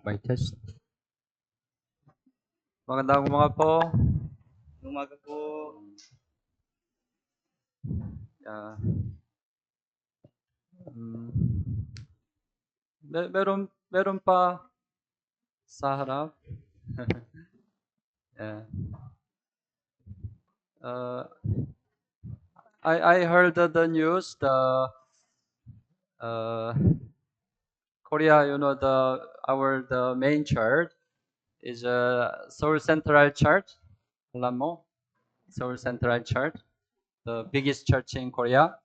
Mic test. Magandang umaga po. Umaga po. Yeah. Meron pa sa harap. Yeah. I heard the news, Korea, the main church is Seoul Central Church, alam mo? Seoul Central Church, the biggest church in Korea.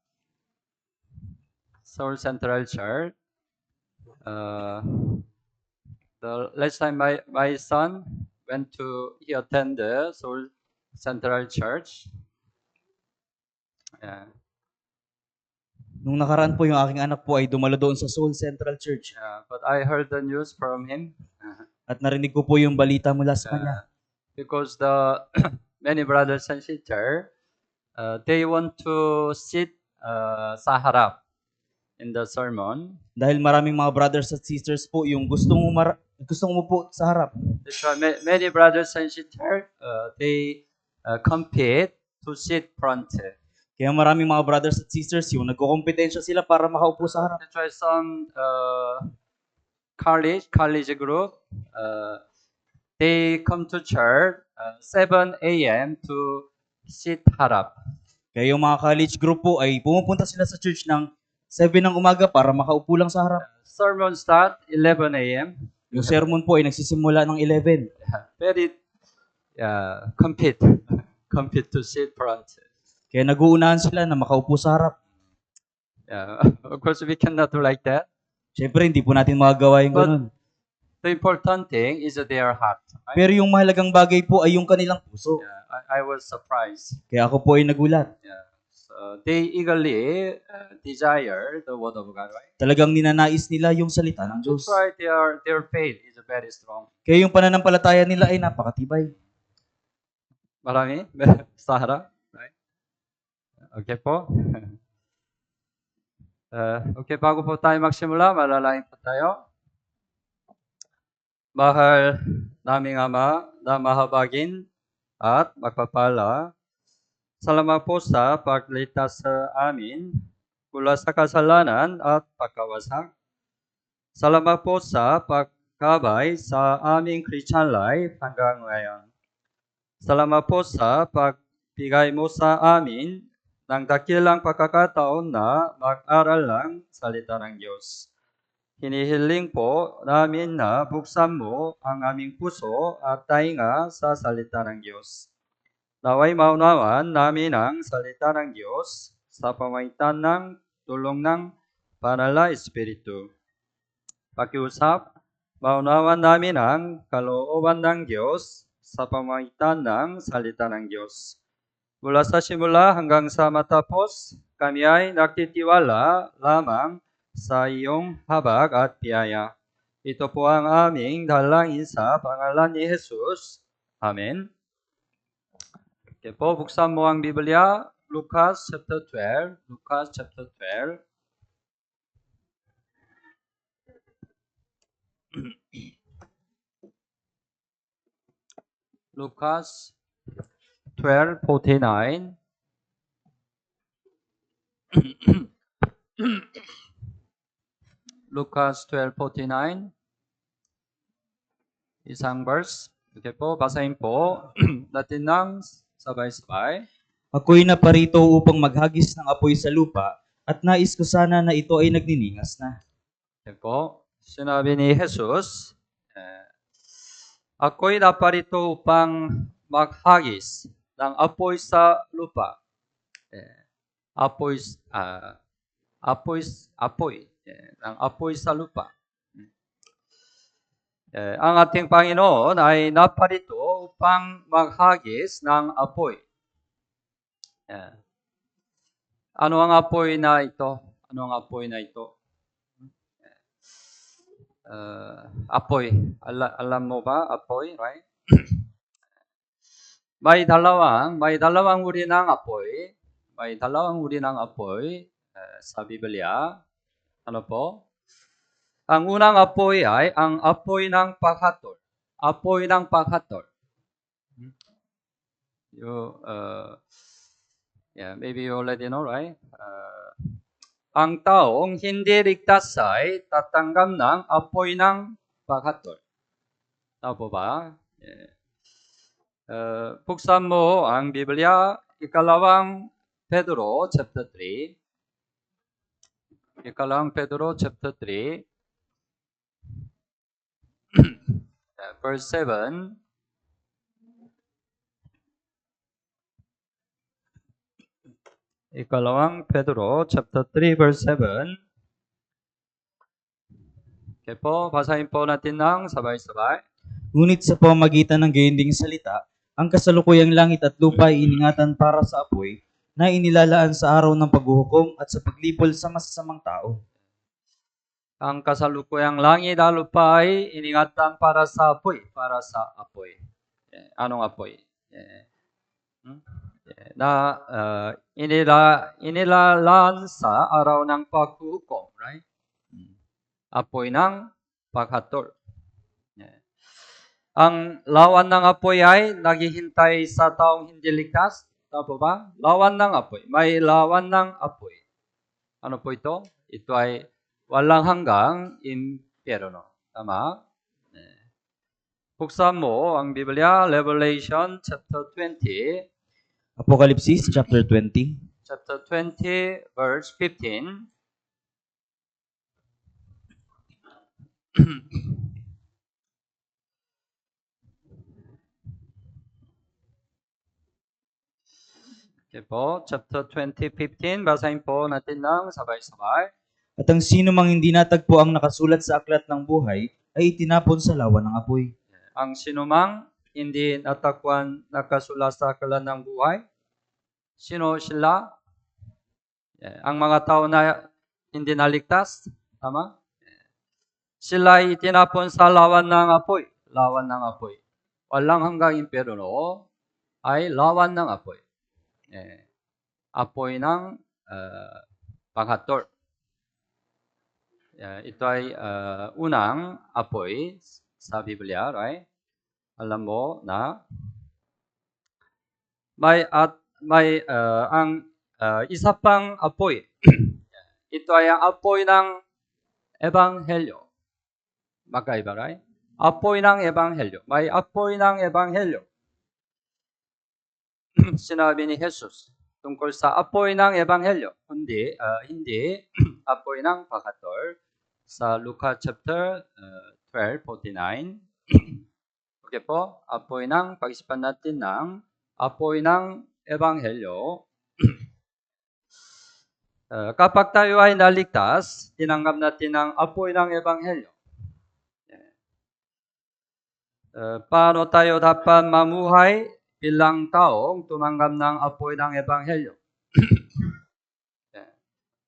Seoul Central Church. The last time my son he attended Seoul Central Church. Yeah. Nung nakaraan po yung aking anak po ay dumalo doon sa Seoul Central Church. Yeah, but I heard the news from him. At narinig ko po yung balita mula sa kanya. Because the many brothers and sisters, they want to sit sa harap in the sermon. Dahil maraming mga brothers at sisters po yung gustong umupo sa harap. That's why many brothers and sisters, they compete to sit front. Kaya maraming mga brothers at sisters yung nagkukompetensya sila para makaupo sa harap. That's why some college group, they come to church 7 a.m. to sit harap. Kaya yung mga college group po ay pumupunta sila sa church ng 7 ng umaga para makaupo lang sa harap. Sermon start 11 a.m. Yung sermon po ay nagsisimula ng 11. Very compete to sit front. Kaya nag-uunahan sila na makaupo sa harap. Of course, we cannot do like that. Siyempre, hindi po natin magagawa yung ganun. The important thing is their heart. Right? Pero yung mahalagang bagay po ay yung kanilang puso. I was surprised. Kaya ako po ay nagulat. So they eagerly desire the word of God, right? Talagang ninanais nila yung salita ng Diyos. That's why their faith is very strong. Kaya yung pananampalataya nila ay napakatibay. Marami sa harap, right? Okay po. Okay, bago po tayo magsimula, malalangin po tayo. Mahal naming Ama na mahabagin at magpapala, salamat po sa pagligtas sa amin mula sa kasalanan at pagkawasak. Salamat po sa pagkabay sa aming Christian life hanggang ngayon. Salamat po sa pagbigay mo sa amin ng dakilang pagkakataon na mag-aral ng salita ng Diyos. Hinihiling po namin na buksan mo ang aming puso at tainga sa salita ng Diyos. Naway maunawan namin ang salita ng Diyos sa pamamagitan ng tulong ng Banal na Espiritu. Pakiusap, maunawan namin ang kalooban ng Diyos sa pamamagitan ng salita ng Diyos. Mula sa simula hanggang sa matapos, kami ay nagtitiwala lamang sa iyong habag at biyaya. Ito po ang aming dalangin sa pangalan ni Jesus. Amen. Okay po, buksan mo ang Biblia, Lucas chapter 12. Lucas chapter 12. Lucas 12:49. Lucas 12:49. Isang verse. Okay po, basahin po natin ng sabay-sabay. Ako'y naparito upang maghagis ng apoy sa lupa at nais ko sana na ito ay nagniningas na. Okay po, sinabi ni Jesus, ako'y naparito upang maghagis ng apoy sa lupa. Apoy ng apoy sa lupa. Ang ating Panginoon ay naparito upang maghagis ng apoy. Ano ang apoy na ito? Ano ang apoy na ito? Apoy. Alam mo ba? Apoy, right? May dalawang uri ng apoy. May dalawang uri ng apoy sa Biblia. Ano po? Ang unang apoy ay ang apoy ng paghatol. Apoy ng paghatol. Maybe you already know, right? Ang taong hindi ligtas ay tatanggap ng apoy ng paghatol. Tama po ba? Buksan mo ang Biblia, ikalawang Pedro chapter 3. Ikalawang Pedro chapter 3, verse 7. Ikalawang Pedro chapter 3, verse 7. Okay po, basahin po natin ng sabay-sabay. Ngunit sa pamamagitan ng gayon ding salita, ang kasalukuyang langit at lupa ay iningatan para sa apoy na inilalaan sa araw ng paghuhukom at sa paglipol sa masasamang tao. Ang kasalukuyang langit at lupa ay iningatan para sa apoy. Para sa apoy. Anong apoy? Inilalaan sa araw ng paghuhukom, right? Apoy ng paghatol. Ang lawan ng apoy ay naghihintay sa taong hindi ligtas. Tama ba? Lawan ng apoy. May lawan ng apoy. Ano po ito? Ito ay walang hanggang impyerno. Tama? Buksan mo ang Biblia, Revelation chapter 20. Apokalipsis chapter 20. Chapter 20, verse 15. Okay po, chapter 20, 15. Basahin po natin ng sabay-sabay. At ang sino mang hindi natagpo ang nakasulat sa aklat ng buhay ay itinapon sa lawa ng apoy. Ang sinumang hindi natagpuan nakasulat sa aklat ng buhay, sino sila? Ang mga tao na hindi naligtas, tama? Sila ay itinapon sa lawan ng apoy. Lawan ng apoy. Walang hanggang impyerno ay lawan ng apoy. Apoy ng paghatol. Ito ay unang apoy sa Biblia, right? Alam mo na may ang isa pang apoy. Ito ay ang apoy ng ebanghelyo. Magkaiba, right? Apoy ng ebanghelyo. May apoy ng ebanghelyo. Sinabi ni Jesus tungkol sa apoy ng ebanghelyo. Hindi apoy ng paghatol sa Lucas chapter 12:49. Okay po, apoy ng pag-isipan natin ng apoy ng ebanghelyo. Kapag tayo ay naligtas, tinanggap natin ang apoy ng ebanghelyo. Paano tayo dapat mamuhay bilang taong tumanggap ng apoy ng ebanghelyo?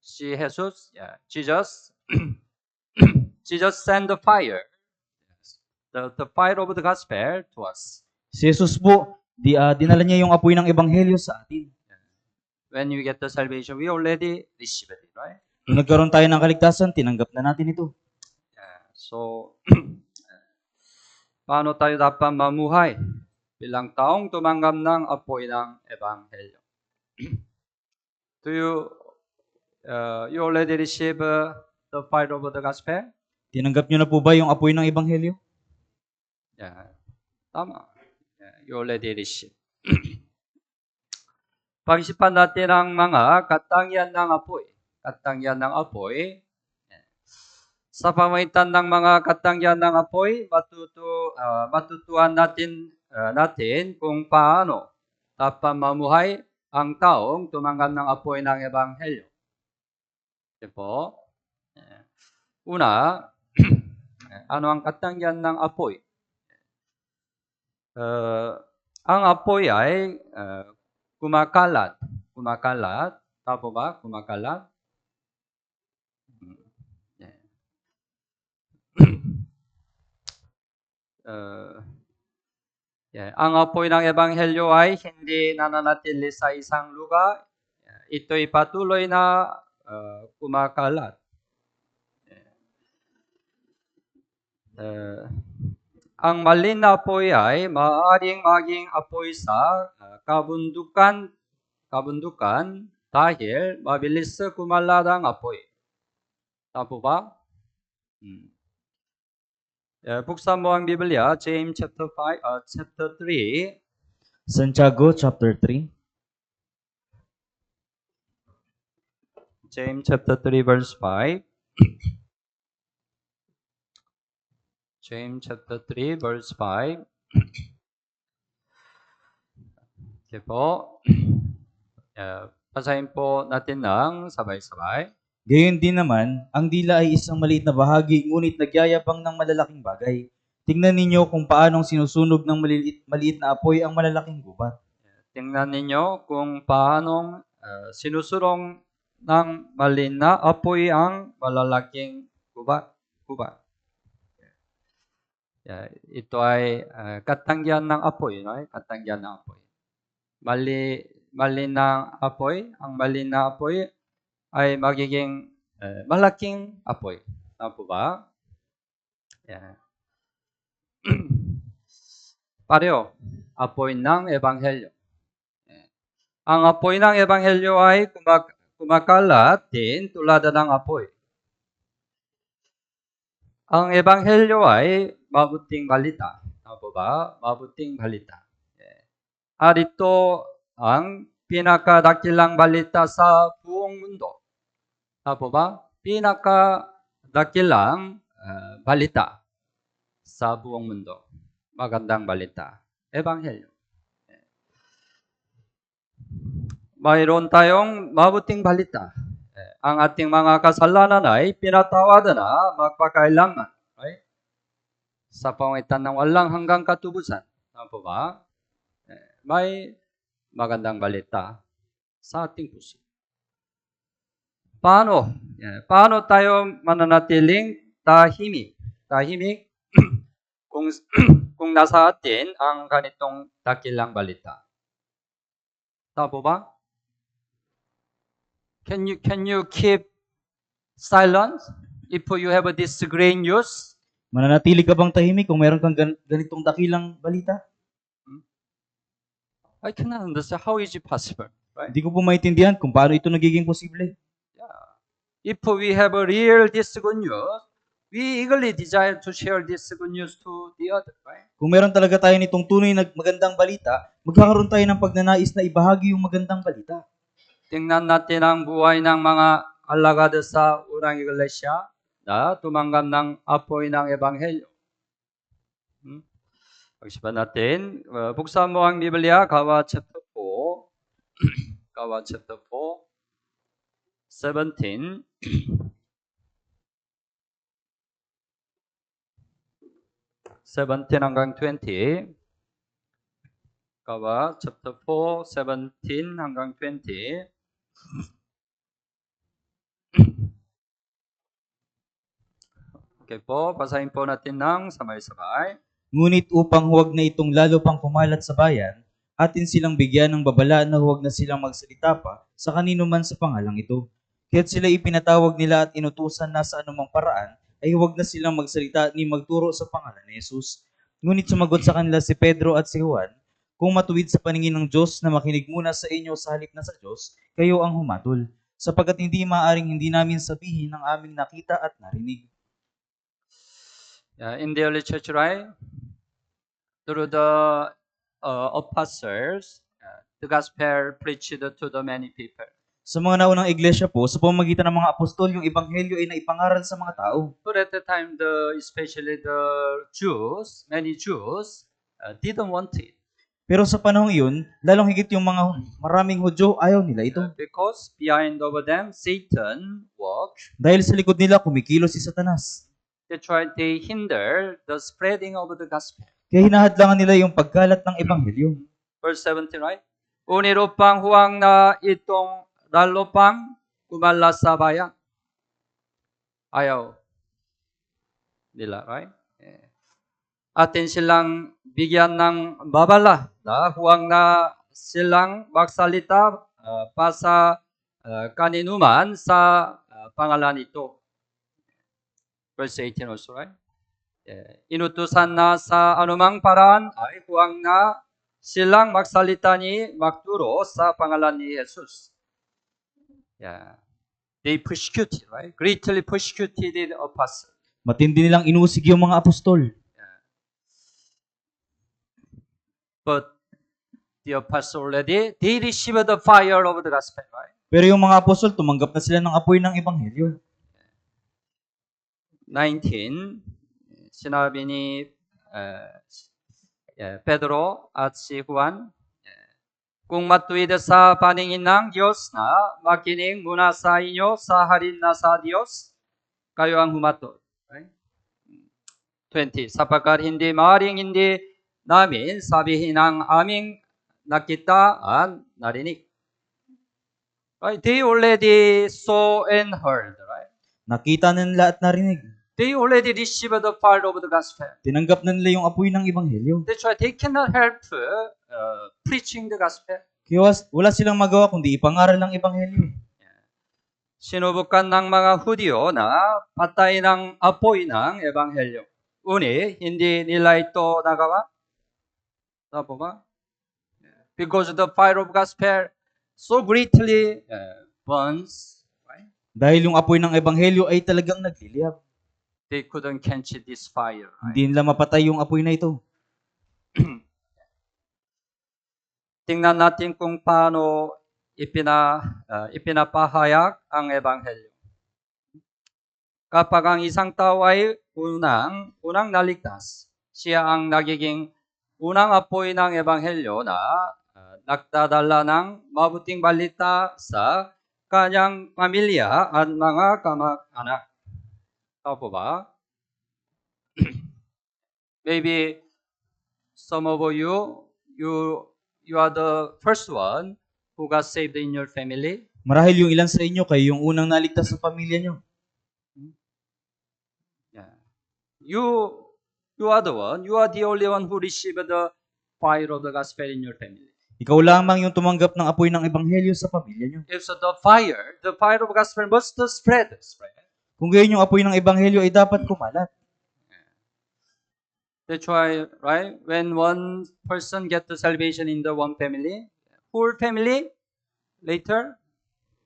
Si Jesus, Jesus sent the fire, the fire of the gospel to us. Si Jesus po, dinala niya yung apoy ng ebanghelyo sa atin. When you get the salvation, we already received it, right? Nung nagkaroon tayo ng kaligtasan, tinanggap na natin ito. So, paano tayo dapat mamuhay bilang taong tumanggap ng apoy ng ebanghelyo? Do you already receive the fire of the gospel? Tinanggap niyo na po ba yung apoy ng ebanghelyo? Tama. You already receive. Pag-isipan natin ang mga katangian ng apoy. Katangian ng apoy. Sa pamamagitan ng mga katangian ng apoy, matutuhan natin kung paano dapat mamuhay ang taong tumanggap ng apoy ng ebanghelyo. Okay po. Una, ano ang katangian ng apoy? Ang apoy ay kumakalat. Kumakalat. Tama ba? Kumakalat. Ang apoy ng ebanghelyo ay hindi nananatili sa isang lugar. Ito'y patuloy na kumakalat. ang maliit na apoy ay maaaring maging apoy sa kabundukan dahil mabilis kumalat ang apoy. Tama po ba? Buksan mo ang Biblia, James chapter 3. Santiago chapter 3. James chapter 3 verse 5. James chapter 3 verse 5. Okay po. Basahin po natin ng sabay-sabay. Gayon din naman, ang dila ay isang maliit na bahagi, ngunit nagyayabang ng malalaking bagay. Tingnan ninyo kung paanong sinusunog ng maliit na apoy ang malalaking gubat. Tingnan ninyo kung paanong sinusurong ng maliit na apoy ang malalaking gubat. Ito ay katanggihan ng apoy, no? Katanggihan ng apoy. Maliit na apoy, ang maliit na apoy ay magiging malaking apoy. Tama po ba? Pareho, apoy ng Ebanghelyo. Ang apoy ng Ebanghelyo ay kumakalat din tulad ng apoy. Ang Ebanghelyo ay mabuting balita. Tama po ba? Mabuting balita. At ito ang pinakadakilang balita sa buong mundo. Tama po ba? Pinakadakilang balita sa buong mundo. Magandang balita. Ebanghelyo. Mayroon tayong mabuting balita. Ang ating mga kasalanan ay pinatawad na magpakailanman. Right? Sa pamagitan ng walang hanggang katubusan. Tama po ba? May magandang balita sa ating puso. Paano tayo mananatiling tahimik? Tahimik kung nasa atin ang ganitong dakilang balita. Tama po ba? Can you keep silence if you have this great news? Mananatili ka bang tahimik kung meron kang ganitong dakilang balita? I cannot understand how is it possible, right? Hindi ko po maintindihan kung paano ito nagiging posible. If we have a real this good news, we eagerly desire to share this good news to the other, right? Kung meron talaga tayo nitong tunay na magandang balita, magkakaroon tayo ng pagnanais na ibahagi yung magandang balita. Tingnan natin ang buhay ng mga alagad sa unang iglesia na tumanggap ng apoy ng Ebanghelyo. Pag-isipan natin, buksan mo ang Biblia, Gawa chapter 4. Gawa chapter 4. 17. hanggang 20. Gawa chapter 4, 17 hanggang 20. Okay po, basahin po natin ng sabay-sabay. Ngunit upang huwag na itong lalo pang kumalat sa bayan, atin silang bigyan ng babala na huwag na silang magsalita pa sa kanino man sa pangalang ito. Kaya't sila ipinatawag nila at inutusan na sa anumang paraan ay huwag na silang magsalita ni magturo sa pangalan ni Jesus. Ngunit sumagot sa kanila si Pedro at si Juan, kung matuwid sa paningin ng Diyos na makinig muna sa inyo sa halip na sa Diyos, kayo ang humatol, sapagkat hindi maaring hindi namin sabihin ang aming nakita at narinig. In the early church, right? Through the apostles, the gospel preached to the many people. Sa mga naunang iglesia po, sa pamamagitan ng mga apostol, yung ebanghelyo ay naipangaral sa mga tao. But at the time, especially the Jews, many Jews, didn't want it. Pero sa panahong iyon, lalong higit yung mga maraming Hudyo, ayaw nila ito. Because behind over them, Satan works. Dahil sa likod nila, kumikilos si Satanas. They hinder the spreading of the gospel. Kaya hinahadlangan nila yung pagkalat ng ebanghelyo. Verse 17, right? Unit upang huwag na itong lalo pang kumala sa bayan. Ayaw nila, right? Atin silang bigyan ng babala na huwag na silang magsalita pa sa kaninuman sa pangalan ito. Verse 18 also, right? inutusan na sa anumang paraan ay huwag na silang magsalitani magturo sa pangalan ni Jesus. They persecuted, right? Greatly persecuted the apostle. Matindi nilang inusig yung mga apostol. But the apostle already, they received the fire of the gospel, right? Pero yung mga apostol, tumanggap na sila ng apoy ng ebanghelyo. 19, sinabi ni Pedro at si Juan, kung matuwid sa paningin ng Diyos na makinig muna sa inyo sa halin na sa Diyos, kayo ang humatol. Right? 20, sapagkat hindi maaaring hindi namin sabihin ang aming nakita at narinig. Right? They already saw and heard. Right? Nakita na nila at narinig. They already received the fire of the gospel. Tinanggap na nila yung apoy ng ebanghelyo. That's why they cannot help preaching the gospel. Kaya wala silang magawa kundi ipangaral ng ebanghelyo. Sinubukan ng mga Hudyo na patayin ang apoy ng ebanghelyo. Uni, hindi nila ito nagawa. Tama ba? Because the fire of gospel so greatly burns. Right? Dahil yung apoy ng ebanghelyo ay talagang nagliliyab. They couldn't quench this fire. Right? Hindi nila mapatay yung apoy na ito. Tingnan natin kung paano ipinapahayag ang ebanghelyo. Kapag ang isang tao ay unang naligtas, siya ang nagiging unang apoy ng ebanghelyo na nagdadala ng mabuting balita sa kanyang pamilya at mga kamag-anak. Tama po ba? Maybe some of you are the first one who got saved in your family. Marahil yung ilan sa inyo kayo yung unang naligtas sa pamilya nyo. Yeah. You are the one. You are the only one who received the fire of the gospel in your family. Ikaw lamang yung tumanggap ng apoy ng ebanghelyo sa pamilya nyo. If so, the fire of gospel must spread. Kung gayon yung apoy ng ebanghelyo ay dapat kumalat. That's why, right, when one person gets the salvation in the one family, whole family later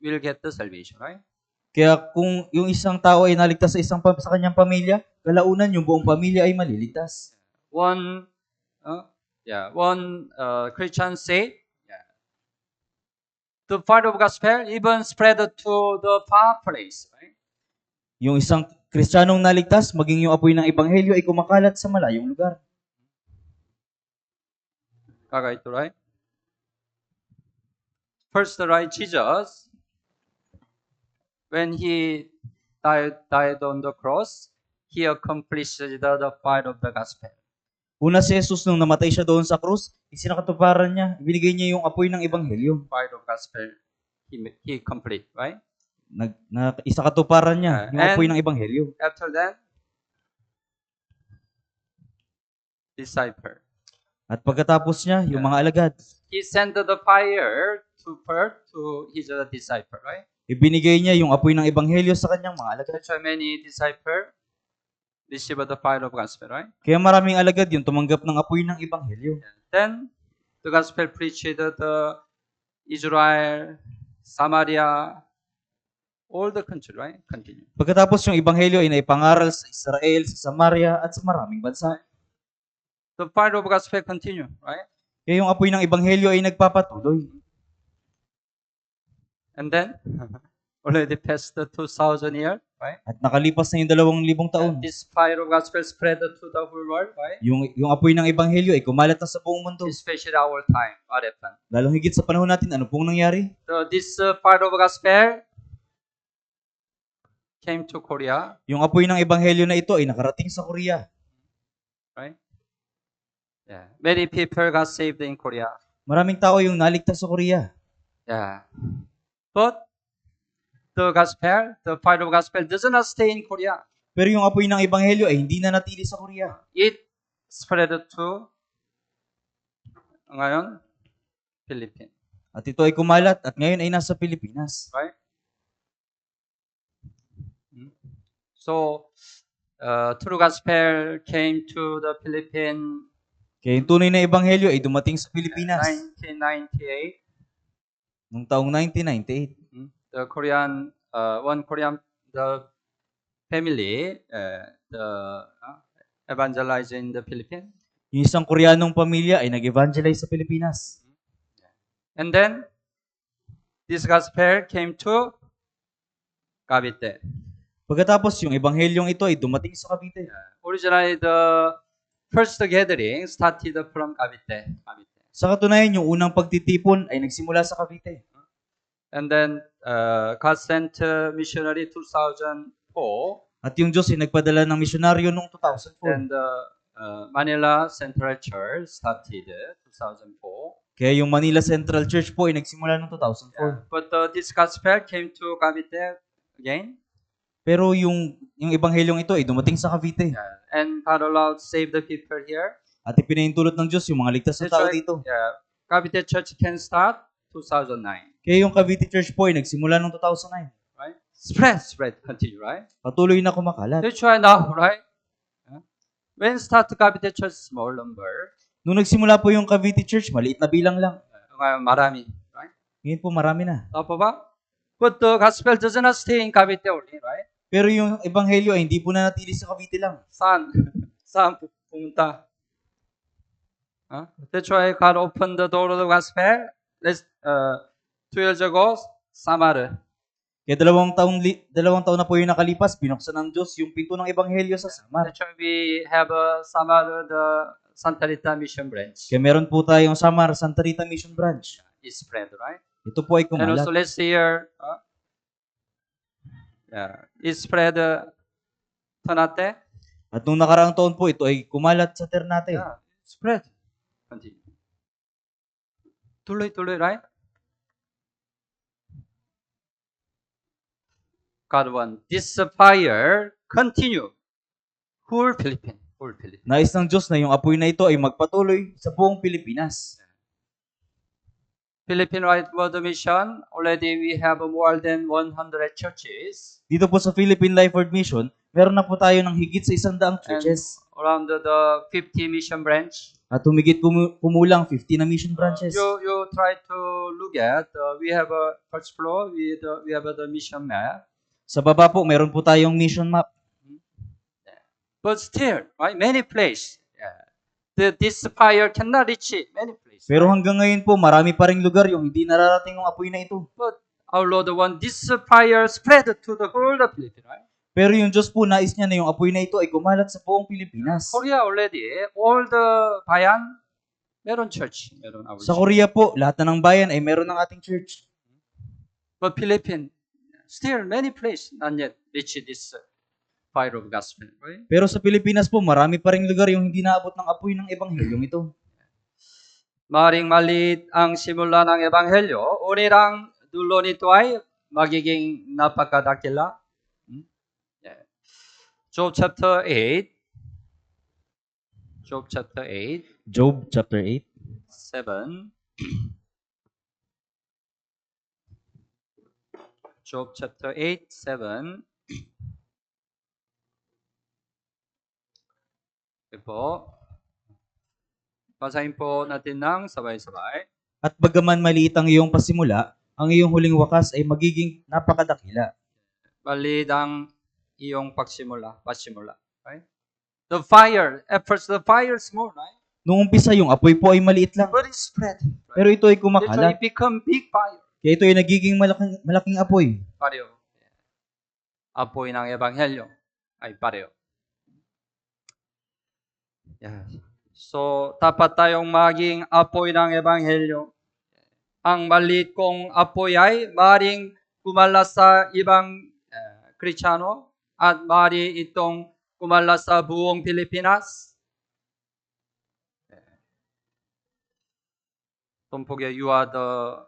will get the salvation, right? Kaya kung yung isang tao ay naligtas sa kanyang pamilya, kalaunan yung buong pamilya ay maliligtas. One Christian said, the fire of gospel even spread to the far place, right? Yung isang Kristiyanong naligtas, maging yung apoy ng ebanghelyo ay kumakalat sa malayong lugar. Kagaito, right? First, right, Jesus, when he died on the cross, he accomplished the fire of the gospel. Una si Jesus nung namatay siya doon sa krus, isinakatuparan niya, ibinigay niya yung apoy ng ebanghelyo. Fire of gospel, he complete, right? Isakatuparan niya yung apoy And ng ebanghelyo. after that, disciple. At pagkatapos niya, yung mga alagad, He sent the fire to his disciple, right? ibinigay niya yung apoy ng ebanghelyo sa kanyang mga alagad. That's why many disciples receive the fire of gospel, right? Kaya maraming alagad yung tumanggap ng apoy ng ebanghelyo. Then the gospel preached to the Israel, Samaria, all the country, right? Continue. Pagkatapos yung ebanghelyo ay naipangaral sa Israel, sa Samaria, at sa maraming bansa. The fire of gospel continue, right? Kaya yung apoy ng ebanghelyo ay nagpapatuloy. And then already past the 2,000 years, right? At nakalipas na yung 2,000 taon. And this fire of gospel spread to the whole world, right? Yung apoy ng ebanghelyo ay kumalat na sa buong mundo. Especially our time, what happened? Lalong higit sa panahon natin, ano pong nangyari? So this fire of gospel came to Korea, Yung apoy ng ebanghelyo na ito ay nakarating sa Korea. right? Yeah, many people got saved in Korea. Maraming tao yung naligtas sa Korea. Yeah, but the fire of gospel does not stay in Korea. Pero yung apoy ng ebanghelyo ay hindi na natili sa Korea. It spread to ngayon Philippines, At ito ay kumalat at ngayon ay nasa Pilipinas. right? So true gospel came to the Philippines Kaya yung tunay na ebanghelyo ay dumating sa Pilipinas 1998. noong taong 1998. The Korean, one Korean, the family, the evangelize in the Philippines. Yung isang Koreanong pamilya ay nag-evangelize sa Pilipinas. And then, this gospel came to Cavite. Pagkatapos, yung ebanghelyong ito ay dumating sa Cavite. Originally, the first gathering started from Cavite. Sa katunayan, yung unang pagtitipon ay nagsimula sa Cavite. And then, God sent missionary 2004. At yung Diyos ay nagpadala ng misyonaryo noong 2004. Then the Manila Central Church started 2004. Kaya yung Manila Central Church po ay nagsimula noong 2004. But this gospel came to Cavite again. Pero yung ebanghelyong ito ay dumating sa Cavite. And God allowed save the people here. At ipinahintulot ng Diyos yung mga ligtas na tao dito. Cavite Church can start 2009. Kaya yung Cavite Church po ay nagsimula noong 2009. Right? Spread, continue, right? Patuloy na kumakalat. That's why now, right? When start Cavite Church, small number. Nung nagsimula po yung Cavite Church, maliit na bilang lang. Ngayon, marami, right? Ngayon po marami na. Tapa ba? But the gospel does not stay in Cavite only, right? Pero yung ebanghelyo ay hindi po nanatili sa Cavite lang. Saan pumunta? That's why God opened the door of the gospel. 2 years ago, Samar. Kaya dalawang taon na po yung nakalipas, binuksan ng Diyos yung pinto ng ebanghelyo sa Samar. That's why we have Samar, the Santa Rita Mission Branch. Kaya meron po tayong Samar Santa Rita Mission Branch. It's spread, right? Ito po ay And kumalat. also last year, it spread Ternate. At nung nakaraang taon po, ito ay kumalat sa Ternate. Spread. Continue. Tuloy, right? God want this fire continue. Whole Philippines. Nais ng Diyos na yung apoy na ito ay magpatuloy sa buong Pilipinas. Philippine Right Word Mission, already we have more than 100 churches. Dito po sa Philippine Life Word Mission, meron na po tayo ng higit sa 100 churches. Around the 50 mission branch. At humigit kumulang 50 na mission branches. You try to look at, we have a first floor, we have the mission map. Sa baba po, meron po tayong mission map. But still, right, many places, this fire cannot reach many places. Pero hanggang ngayon po, marami pa ring lugar yung hindi nararating ng apoy na ito. But our Lord want this fire spread to the whole of Philippines, right? Pero yung Diyos po, nais niya na yung apoy na ito ay kumalat sa buong Pilipinas. Korea already, all the bayan, meron church, meron our Sa church. Korea po, lahat na ng bayan ay meron ng ating church. But Philippines, still many places not yet reach this fire of gospel, right? Pero sa Pilipinas po, marami pa ring lugar yung hindi naabot ng apoy ng ebanghelyong ito. Maring maliit ang simula ng ebanghelyo, unirang dulo nito ay magiging napakadakila. Job chapter 8. Job chapter 8. 7. Job chapter 8, 7. Ito po. Basahin po natin ng sabay-sabay. At bagaman maliit ang iyong pasimula, ang iyong huling wakas ay magiging napakadakila. Maliit ang iyong pasimula. Right? The fire, at first the fire is small, right? Nung umpisa, yung apoy po ay maliit lang. But it spread. Right? Pero ito ay That's why kumakalat. it become big fire. Kaya ito ay nagiging malaking apoy. Pareho. Apoy ng ebanghelyo ay pareho. Yeah. So, dapat tayong maging apoy ng ebanghelyo. Ang maliit kong apoy ay maaaring kumala sa ibang Kristiyano at maaari itong kumala sa buong Pilipinas. Don't forget, you are the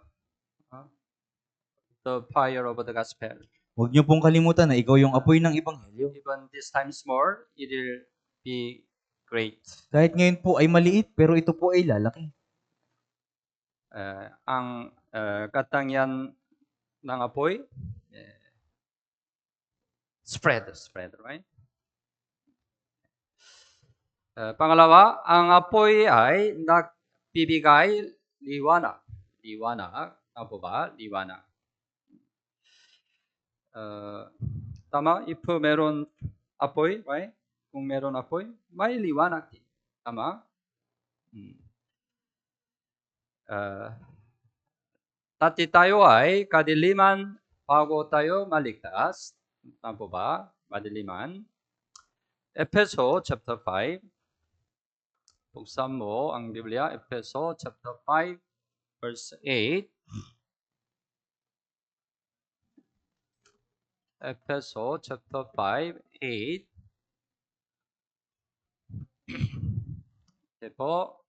fire of the gospel. Huwag niyo pong kalimutan na ikaw yung apoy ng ebanghelyo. Even this time small, it will be great. Kahit ngayon po ay maliit, pero ito po ay lalaki. Ang katangian ng apoy, spread, right? Pangalawa, ang apoy ay nagbibigay liwanag. Liwanag. Tama po ba? Liwanag. Tama? If meron apoy, right? Kung meron apoy, may liwanag din. Tama? Dati tayo ay kadiliman bago tayo maligtas. Tama po ba? Kadiliman. Efeso chapter 5. Buksan mo ang Biblia, Efeso chapter 5 verse 8. Efeso chapter 5, 8. Okay po.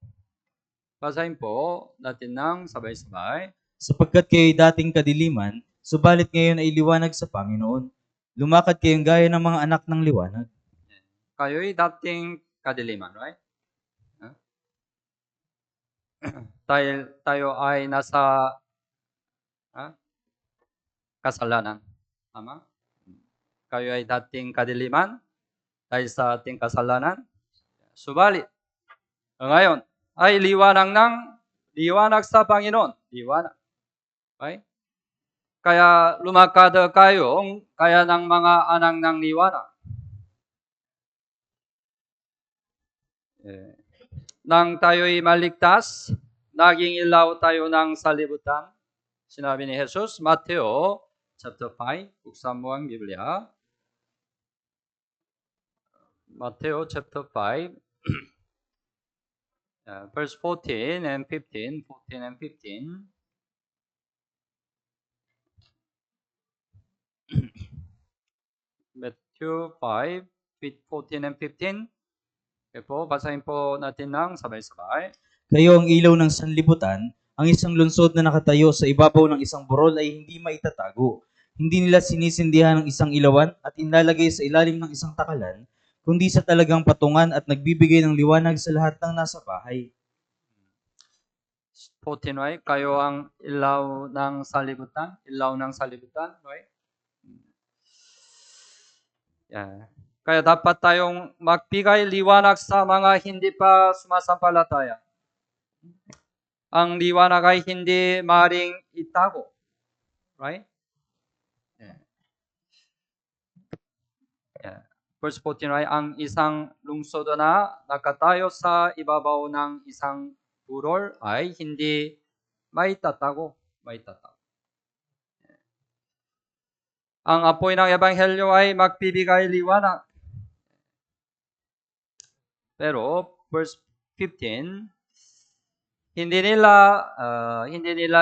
Basahin po natin ng sabay-sabay. Sapagkat kayo'y dating kadiliman, subalit ngayon ay liwanag sa Panginoon. Lumakad kayong gaya ng mga anak ng liwanag. Kayo'y dating kadiliman, right? Tayo ay nasa kasalanan. Tama? Kayo ay dating kadiliman dahil sa ating kasalanan. Subalit, ngayon ay liwanag sa Panginoon. Liwanag. Okay? Kaya lumakad kayong kaya ng mga anak ng liwanag. Nang tayo'y maligtas, naging ilaw tayo ng salibutan. Sinabi ni Jesus, Mateo chapter 5, buksan mo ang Biblia. Mateo chapter 5, verse 14 and 15. 14 and 15. Matthew 5, 14 and 15. Okay po, basahin po natin ng sabay-sabay. Kayo ang ilaw ng sanlibutan, ang isang lungsod na nakatayo sa ibabaw ng isang burol ay hindi maitatago. Hindi nila sinisindihan ng isang ilawan at inlalagay sa ilalim ng isang takalan, kundi sa talagang patungan at nagbibigay ng liwanag sa lahat ng nasa bahay. 14, right? Kayo ang ilaw ng salibutan. Ilaw ng salibutan, right? Yeah. Kaya dapat tayong magbigay liwanag sa mga hindi pa sumasampalataya. Ang liwanag ay hindi maaaring itago. Right? Yeah. Verse 14, right? Ang isang lungsod na nakatayo sa ibabaw ng isang burol ay hindi maitatago. Ang apoy ng Ebanghelyo ay magbibigay liwanag. Pero verse 15, hindi nila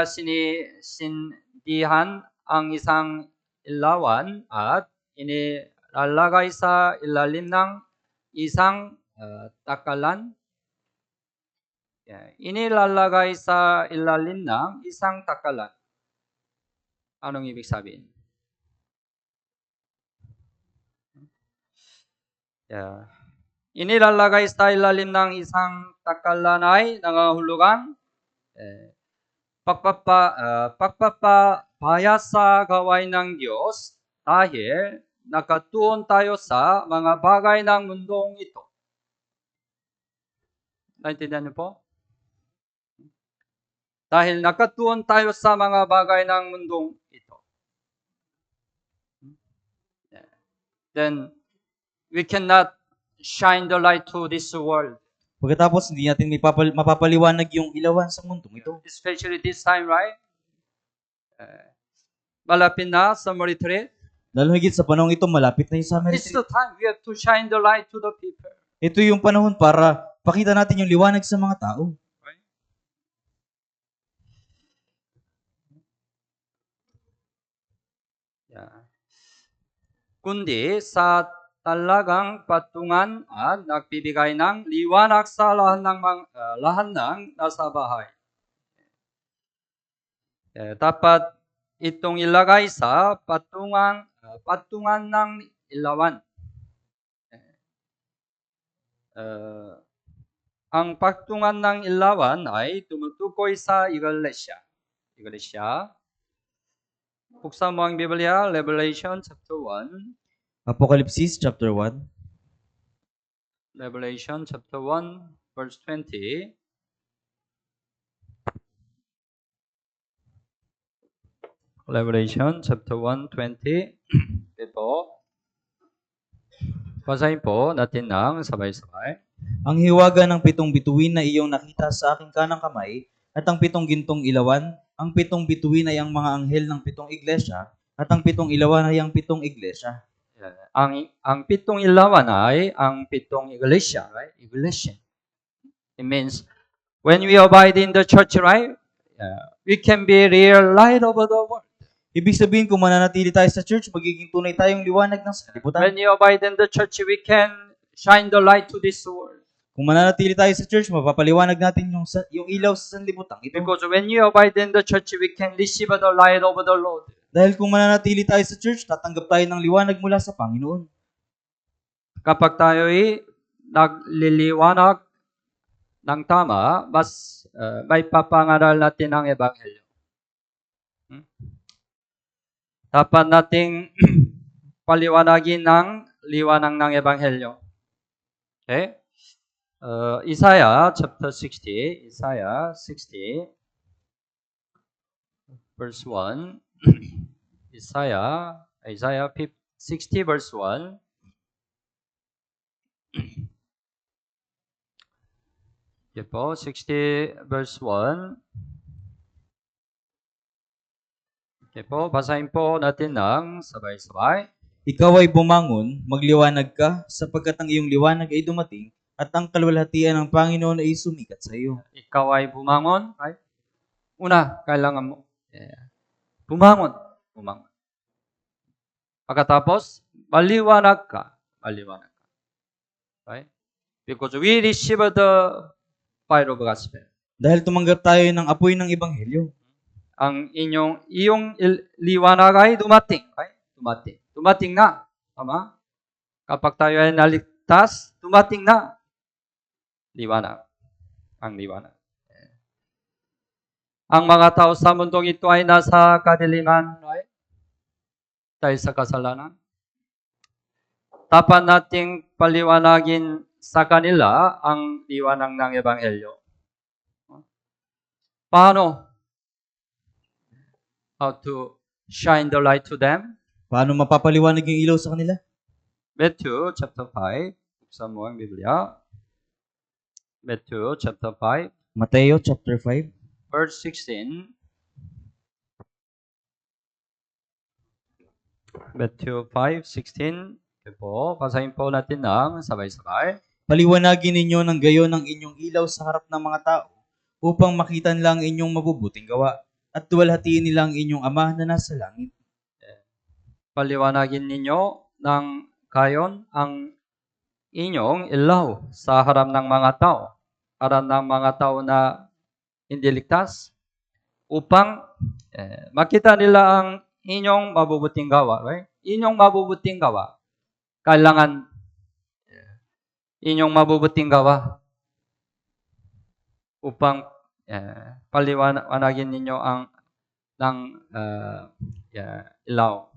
sinisindihan ang isang ilawan at inilalagay sa ilalim ng isang takalan. Inilalagay sa ilalim ng isang takalan. Anong ibig sabihin? Inilalagay sa ilalim ng isang takalan ay nangangahulugan pagpapahayag sa gawain ng Diyos dahil nakatuon tayo sa mga bagay ng mundong ito. Naintindihan niyo po? Dahil nakatuon tayo sa mga bagay ng mundong ito. Then, we cannot shine the light to this world. Pagkatapos, hindi natin mapapaliwanag yung ilawan sa mundong ito. Especially this time, right? Malapit na summer retreat. Lalo higit sa panahon ito, malapit na yung summer It's the retreat. time we have to shine the light to the people. Ito yung panahon para pakita natin yung liwanag sa mga tao. Kundi sa talagang patungan at nagbibigay ng liwanag sa lahat ng nasa bahay. Dapat itong ilagay sa patungan ng ilawan. Ang patungan ng ilawan ay tumutukoy sa iglesia. Buksan mo ang Biblia, Revelation chapter 1. Apokalipsis chapter 1. Revelation chapter 1, verse 20. Revelation chapter 1, 20. Ito po. Basahin po natin ng sabay-sabay. Ang hiwaga ng 7 bituin na iyong nakita sa aking kanang kamay, at ang 7 gintong ilawan, ang 7 bituin ay ang mga anghel ng 7 iglesia, at ang 7 ilawan ay ang 7 iglesia. Ang 7 ilawan ay ang 7 iglesia, right? Iglesia. It means when we abide in the church, right? We can be real light over the world. Ibig sabihin, kung mananatili tayo sa church, magiging tunay tayong liwanag ng sanlibutan. When you abide in the church, we can shine the light to this world. Kung mananatili tayo sa church, mapapaliwanag natin yung ilaw sa sanlibutan ito. Because when you abide in the church, we can receive the light over the Lord. Dahil kung mananatili tayo sa church, tatanggap tayo ng liwanag mula sa Panginoon. Kapag tayo'y nagliliwanag ng tama, mas may papangaral natin ang Ebanghelyo. Dapat nating paliwanagin ng liwanag ng Ebanghelyo. Okay? Isaiah chapter 60, Isaiah 60, verse 1. Isaiah 60, verse 1. Okay po, 60, verse 1. Okay po, basahin po natin ng sabay-sabay. Ikaw ay bumangon, magliwanag ka, sapagkat ang iyong liwanag ay dumating, at ang kaluwalhatian ng Panginoon ay sumikat sa iyo. Ikaw ay bumangon, right? Una, kailangan mo. Bumangon. Pagkatapos, maliwanag ka. Right? Because we receive the fire of gospel. Dahil tumanggap tayo ng apoy ng Ebanghelyo. Ang iyong liwanag ay dumating. Right? Dumating na. Tama? Kapag tayo ay naligtas, dumating na. Liwanag. Ang liwanag. Ang mga tao sa mundong ito ay nasa kadiliman, right? Dahil sa kasalanan. Dapat nating paliwanagin sa kanila ang liwanag ng Ebanghelyo. Paano? How to shine the light to them? Paano mapapaliwanag yung ilaw sa kanila? Matthew chapter 5. Buksan mo ang Biblia. Matthew chapter 5. Mateo chapter 5. Verse 16. Matthew 5:16. Okay po, basahin po natin ng sabay-sabay. Paliwanagin ninyo ng gayon ang inyong ilaw sa harap ng mga tao, upang makita nila ang inyong mabubuting gawa, at tuwalhatiin nila ang inyong Ama na nasa langit. Paliwanagin ninyo ng gayon ang inyong ilaw sa harap ng mga tao, harap ng mga tao na hindi ligtas, upang makita nila ang inyong mabubuting gawa. Right? Inyong mabubuting gawa. Kailangan inyong mabubuting gawa upang paliwanagin ninyo ang ilaw.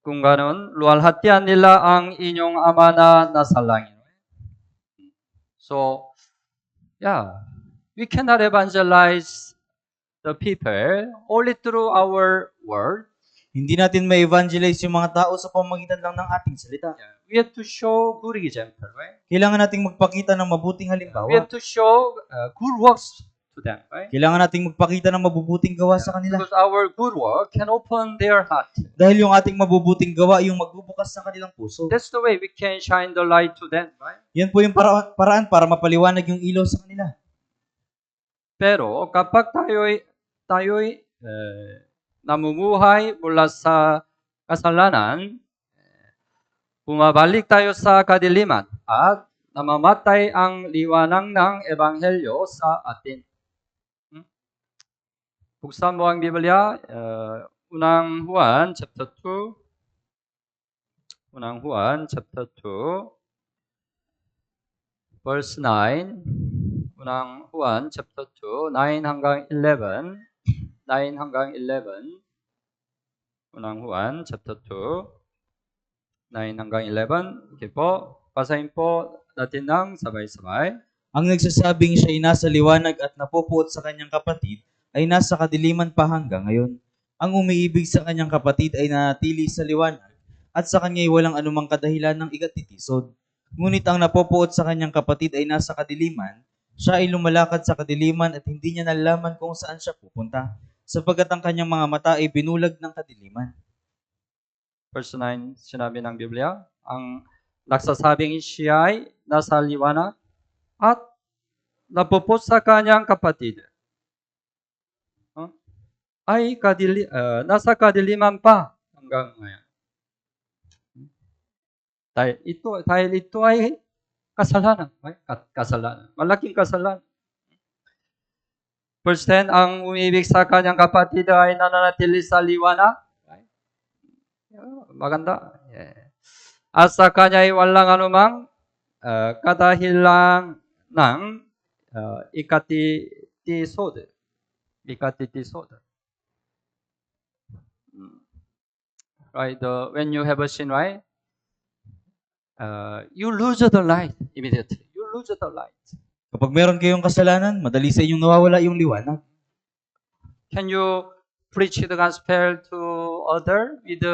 Kung ganon, luwalhatian nila ang inyong Ama na nasa langit. So, we cannot evangelize the people only through our word. Hindi natin ma-evangelize yung mga tao sa pamamagitan lang ng ating salita. We have to show good example, right? Kailangan nating magpakita ng mabuting We halimbawa. have to show good works to them, right? Kailangan nating magpakita ng mabubuting gawa sa kanila. Because our good work can open their heart. Dahil yung ating mabubuting gawa, yung magbubukas sa kanilang puso. That's the way we can shine the light to them, right? Yan po yung paraan para mapaliwanag yung ilaw sa kanila. Pero kapag tayo'y namumuhay mula sa kasalanan, bumabalik tayo sa kadiliman at namamatay ang liwanag ng Ebanghelyo sa atin. Buksan mo ang Biblia, unang Juan chapter 2. Unang Juan chapter 2 verse 9. Unang Juan chapter 2, 9 hanggang 11. 9 hanggang 11. Unang Juan chapter 2. 9 hanggang 11. Okay po. Basahin po natin ng sabay-sabay. Ang nagsasabing siya'y nasa liwanag at napupuot sa kanyang kapatid ay nasa kadiliman pa hanggang ngayon. Ang umiibig sa kanyang kapatid ay nanatili sa liwanag at sa kanya'y walang anumang kadahilan ng ikatitisod. Ngunit ang napupuot sa kanyang kapatid ay nasa kadiliman, siya ay lumalakad sa kadiliman at hindi niya nalalaman kung saan siya pupunta, sapagkat ang kanyang mga mata ay binulag ng kadiliman. Verse 9, sinabi ng Biblia, ang nagsasabing siya ay nasa liwanag at napupot sa kanyang kapatid ay nasa kadiliman pa hanggang ngayon. Dahil ito ay kasalanan. Kasalanan. Malaking kasalanan. Verse 10, ang umibig sa kanyang kapatid ay nananatili sa liwanag. Maganda. At sa kanya ay walang anumang kadahilan ng ikatitisod. Right? When you have a sin, right? You lose the light immediately. You lose the light. Kapag meron kayong kasalanan, madali sa inyong nawawala yung liwanag. Can you preach the gospel to other with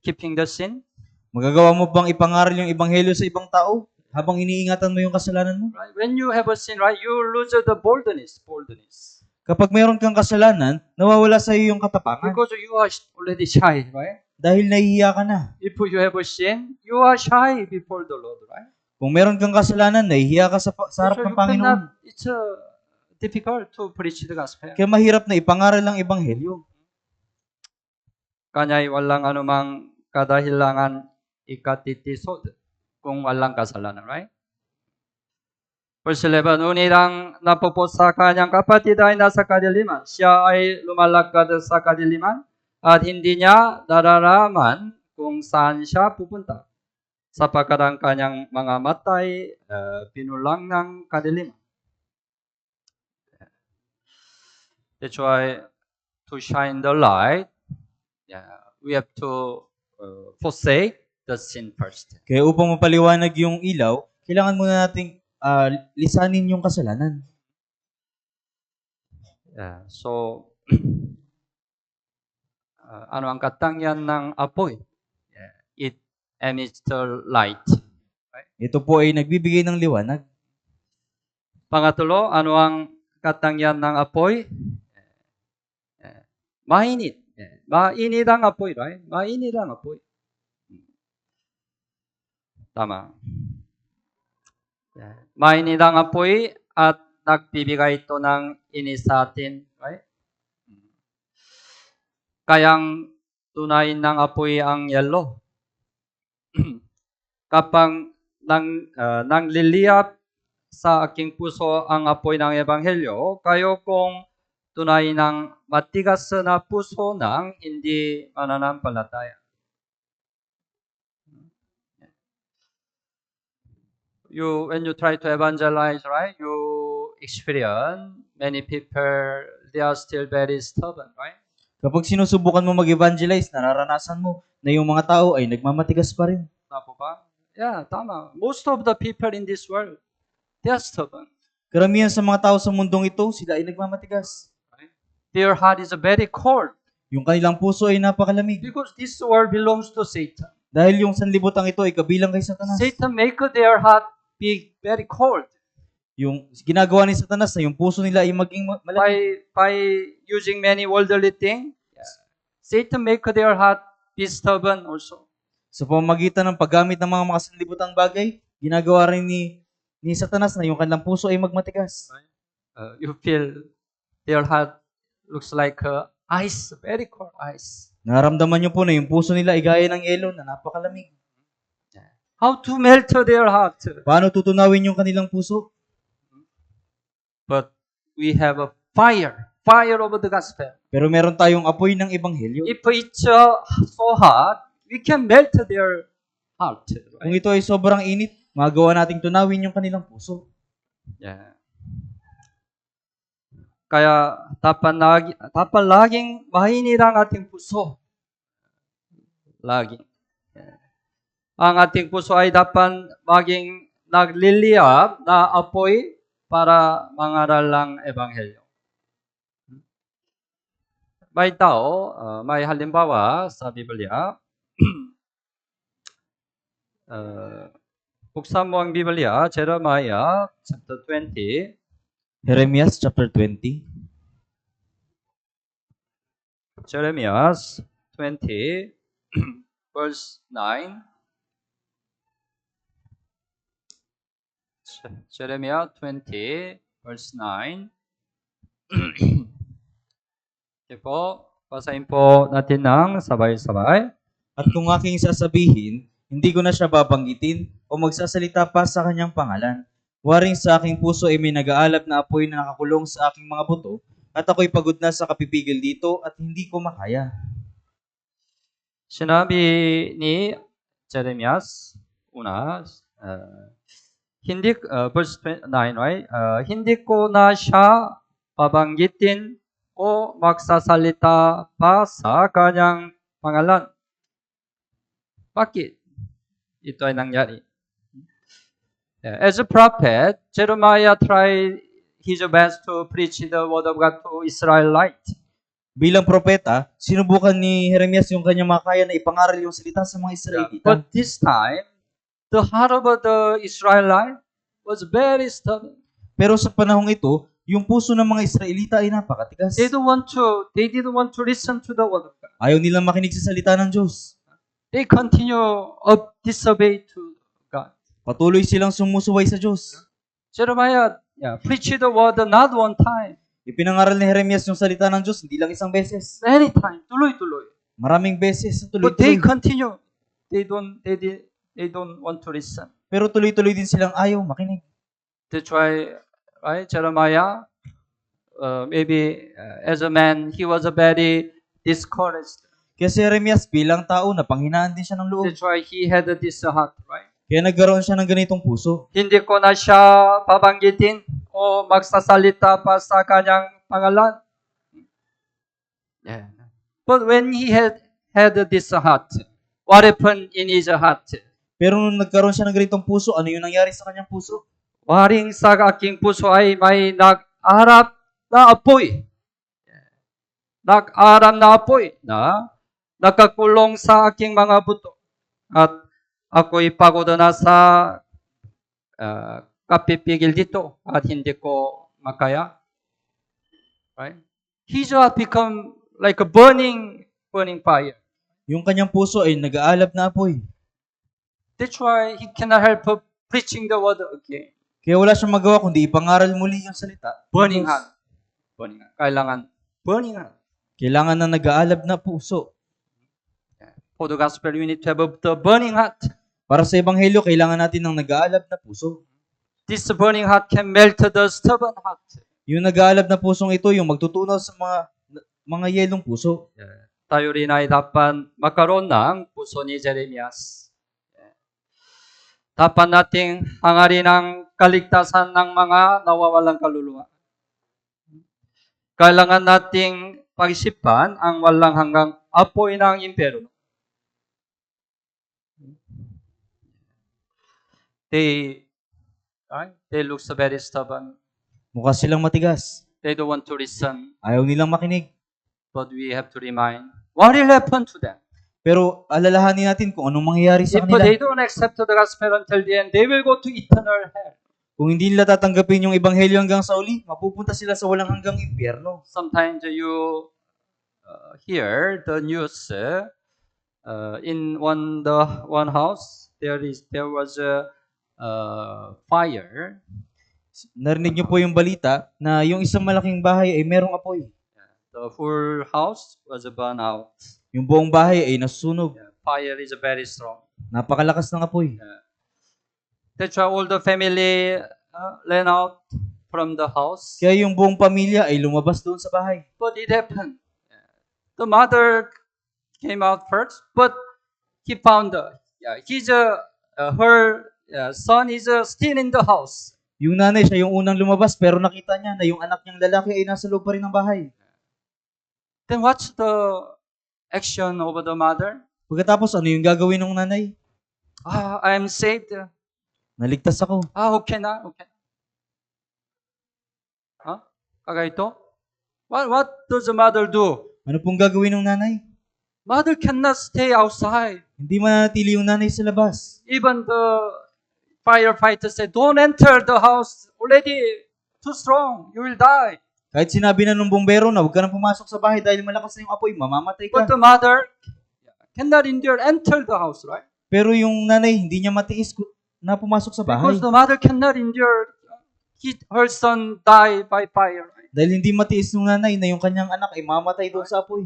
keeping the sin? Magagawa mo bang ipangaral yung ebanghelyo sa ibang tao habang iniingatan mo yung kasalanan mo? Right? When you have a sin, right, you lose the boldness. Kapag meron kang kasalanan, nawawala sa iyo yung katapangan. Because you are already shy, right? Dahil nahihiya ka na. If you have a sin, you are shy before the Lord, right? Kung meron kang kasalanan, nahihiya ka sa harap ng Panginoon. It's difficult to preach the gospel. Kaya mahirap na ipangaral ang ebanghelyo. Kanya'y walang anumang kadahilangan ikatitisod kung walang kasalanan, right? Verse 11, ngunit ang napupot sa kanyang kapatid ay nasa kadiliman. Siya ay lumalakad sa kadiliman at hindi niya dararaman kung saan siya pupunta. Sapagkat ang kanyang mga matay pinulang ng kadiliman. That's why to shine the light, we have to forsake the sin first. Kaya upang mapaliwanag yung ilaw, kailangan muna nating lisanin yung kasalanan. So, ano ang katangian ng apoy? It emits the light. Ito po ay nagbibigay ng liwanag. Pangatlo, ano ang katangian ng apoy? Mainit. Mainit ang apoy, right? Mainit ang apoy. Tama. Mainit ang apoy at nagbibigay ito ng inis sa atin, right? Kayang tunayin ng apoy ang yellow. Kapag nangliliyap sa aking puso ang apoy ng Ebanghelyo, kayo kung tunayin ng matigas na puso ng hindi mananampalataya. When you try to evangelize, right, you experience many people, they are still very stubborn, right? Kapag sinusubukan mo mag-evangelize, nararanasan mo na yung mga tao ay nagmamatigas pa rin. Tama po ba? Yeah, tama. Most of the people in this world, they are stubborn. Karamihan sa mga tao sa mundong ito, sila ay nagmamatigas. Right? Their heart is very cold. Yung kanilang puso ay napakalamig. Because this world belongs to Satan. Dahil yung sanlibutan ito ay kabilang kay Satanas. Satan make their heart be very cold. Yung ginagawa ni Satanas na yung puso nila ay maging malamig. By using many worldly things, Satan make their heart be stubborn also. Sa pamamagitan ng paggamit ng mga sanlibutang bagay, ginagawa rin ni Satanas na yung kanilang puso ay magmatigas. You feel their heart looks like ice, very cold ice. Naramdaman niyo po na yung puso nila ay gaya ng yelo na napakalamig. How to melt their heart? Paano tutunawin yung kanilang puso? But we have a fire of the gospel. Pero meron tayong apoy ng ebanghelyo. If it's so hot, we can melt their heart. Kung Right? ito ay sobrang init, magawa nating tunawin yung kanilang puso. Yeah. Kaya dapat laging mainit ang ating puso. Lagi. ang ating puso ay dapat maging nagliliyab na apoy para mangaral ng Ebanghelyo. May tao, may halimbawa sa Biblia. Buksan mo ang Biblia, Jeremiah chapter 20. Jeremias chapter 20. Jeremiah 20, verse 9. Jeremiah 20, verse 9. Okay po, basahin po natin ng sabay-sabay. At kung aking sasabihin, hindi ko na siya babanggitin o magsasalita pa sa kanyang pangalan. Waring sa aking puso ay may nag-aalab na apoy na nakakulong sa aking mga buto, at ako'y pagod na sa kapipigil dito at hindi ko makaya. Sinabi ni Jeremiah, una, verse 9, right? Hindi ko na siya babanggitin o magsasalita pa sa kanyang pangalan. Bakit ito ay nangyari? As a prophet, Jeremiah tried his best to preach the word of God to Israelites. Bilang propeta, sinubukan ni Jeremias yung kanyang makaya na ipangaral yung salita sa mga Israelita. But this time, the heart of the Israelite was very stubborn. Pero sa panahong ito, yung puso ng mga Israelita ay napakatigas. They didn't want to listen to the word of God. Ayaw nilang makinig sa salita ng Diyos. They continue disobey to God. Patuloy silang sumusuway sa Diyos. Jeremiah preached the word not one time, Ipinangaral ni Jeremias yung salita ng Diyos, hindi lang isang beses. many times, tuloy-tuloy. Maraming beses, But they tuloy-tuloy. continue. They don't want to listen. Pero tuloy-tuloy din silang ayaw makinig. That's why, right, Jeremiah, maybe as a man, he was very discouraged. Kaya si Jeremias bilang tao, napanghinaan din siya ng loob. That's why he had this heart, right? Kaya nagkaroon siya ng ganitong puso. Hindi ko na siya babanggitin o magsasalita pa sa kanyang pangalan. Yeah. But when he had this heart, what happened in his heart? Pero nung nagkaroon siya ng ganitong puso, ano yung nangyari sa kanyang puso? Waring sa aking puso ay may nag-arap na apoy. Nag-arap na apoy na nakakulong sa aking mga buto. At ako'y pagod na sa kapipigil dito at hindi ko makaya. Right? His heart become like a burning fire. Yung kanyang puso ay nag-aalab na apoy. That's why he cannot help preaching the word again. Kaya wala siyang magawa kundi ipangaral muli yung salita. Burning heart. Burning heart. Kailangan burning heart. Kailangan na nag-aalab na puso. For the gospel, we need to have the burning heart. Para sa ebanghelyo, kailangan natin ng nag-aalab na puso. This burning heart can melt the stubborn heart. Yung nag-aalab na pusong ito, yung magtutunaw sa mga yelong puso. Tayo rin ay dapat magkaroon ng puso ni Jeremias. Dapat nating hangarin ang kaligtasan ng mga nawawalang kaluluwa. Kailangan nating pag-isipan ang walang hanggang apoy ng impyerno. They look so very stubborn. Mukha silang matigas. They don't want to listen. Ayaw nilang makinig. But we have to remind what will happen to them. Pero alalahanin natin kung anong mangyayari sa If they kanila. don't accept the gospel until the end, they will go to eternal hell. Kung hindi nila tatanggapin yung ebanghelyo hanggang sa uli, mapupunta sila sa walang hanggang impyerno. Sometimes you hear the news in one house there was a fire. Narinig niyo po yung balita na yung isang malaking bahay ay merong apoy. The whole house was burned out. Yung buong bahay ay nasusunog. Fire is very strong. Napakalakas ng apoy. That's why all the family ran out from the house. Kaya yung buong pamilya ay lumabas doon sa bahay. But it happened. The mother came out first, but he found her son is still in the house. Yung nanay, siya yung unang lumabas, pero nakita niya na yung anak niyang lalaki ay nasa loob pa rin ng bahay. Then what's the action of the mother? Pagkatapos, ano yung gagawin ng nanay? I am saved. Naligtas ako. Okay na, okay. Kagaya what does the mother do? Ano pong gagawin ng nanay? Mother cannot stay outside. Hindi mananatili yung nanay sa labas. Even the firefighter said, don't enter the house. Already too strong. You will die. Kahit sinabi na nung bumbero na huwag ka nang pumasok sa bahay dahil malakas na yung apoy, mamamatay ka. But the mother cannot endure enter the house, right? Pero yung nanay, hindi niya matiis na pumasok sa bahay. Because the mother cannot endure her son die by fire. Right? Dahil hindi matiis ng nanay na yung kanyang anak ay mamatay doon sa apoy.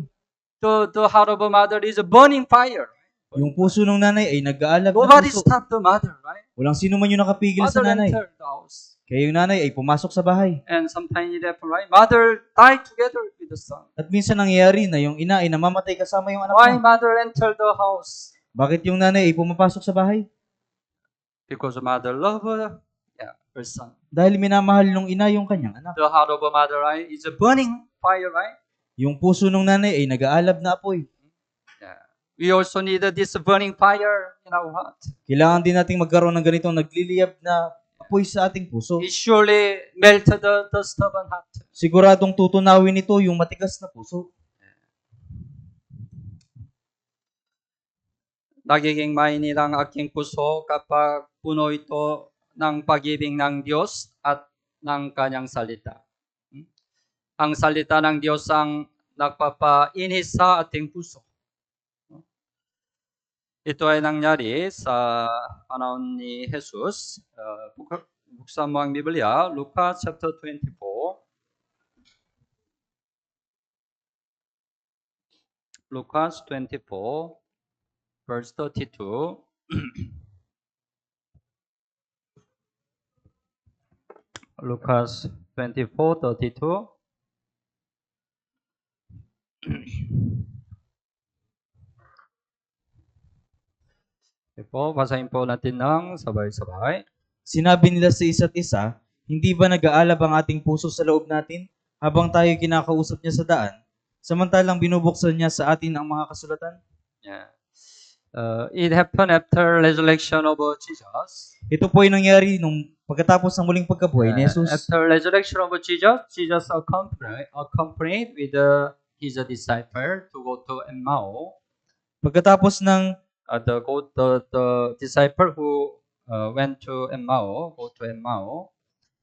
The heart of a mother is a burning fire. Yung puso ng nanay ay nag-aalab na Nobody puso. stopped the mother, right? Walang sino man yung nakapigil sa Mother nanay. entered the house. Kaya yung nanay ay pumasok sa bahay. And sometimes it happened, right? Mother died together with the son. At minsan nangyayari na yung ina ay namamatay kasama yung anak Why mo. mother entered the house? Bakit yung nanay ay pumapasok sa bahay? Because the mother loved her son. Dahil minamahal nung ina yung kanyang anak. The heart of a mother, right, is a burning fire, right? Yung puso ng nanay ay nag-aalab na apoy. We also need this burning fire in our heart. Kailangan din nating magkaroon ng ganitong nagliliyab na apoy sa ating puso. It surely melted the stubborn heart. Siguradong tutunawin ito yung matigas na puso. Nagiging mainit ang aking puso kapag puno ito ng pag-ibig ng Diyos at ng Kanyang salita. Ang salita ng Diyos ang nagpapainit sa ating puso. Ito ay nangyari sa panahon ni Jesus. Buksan mo ang Biblia, Lucas chapter 24. Lucas 24, verse 32. Lucas 24, 32. Po, basahin po natin ng sabay-sabay. Sinabi nila sa isa't isa, hindi ba nag-aalab ang ating puso sa loob natin habang tayo kinakausap niya sa daan, samantalang binubuksan niya sa atin ang mga kasulatan? Yeah. It happened after resurrection of Jesus. Ito po ay nangyari nung pagkatapos ng muling pagkabuhay ni Jesus. After resurrection of Jesus accompanied with his disciple to go to Emmaus. Pagkatapos ng the disciple who went to Emmaus,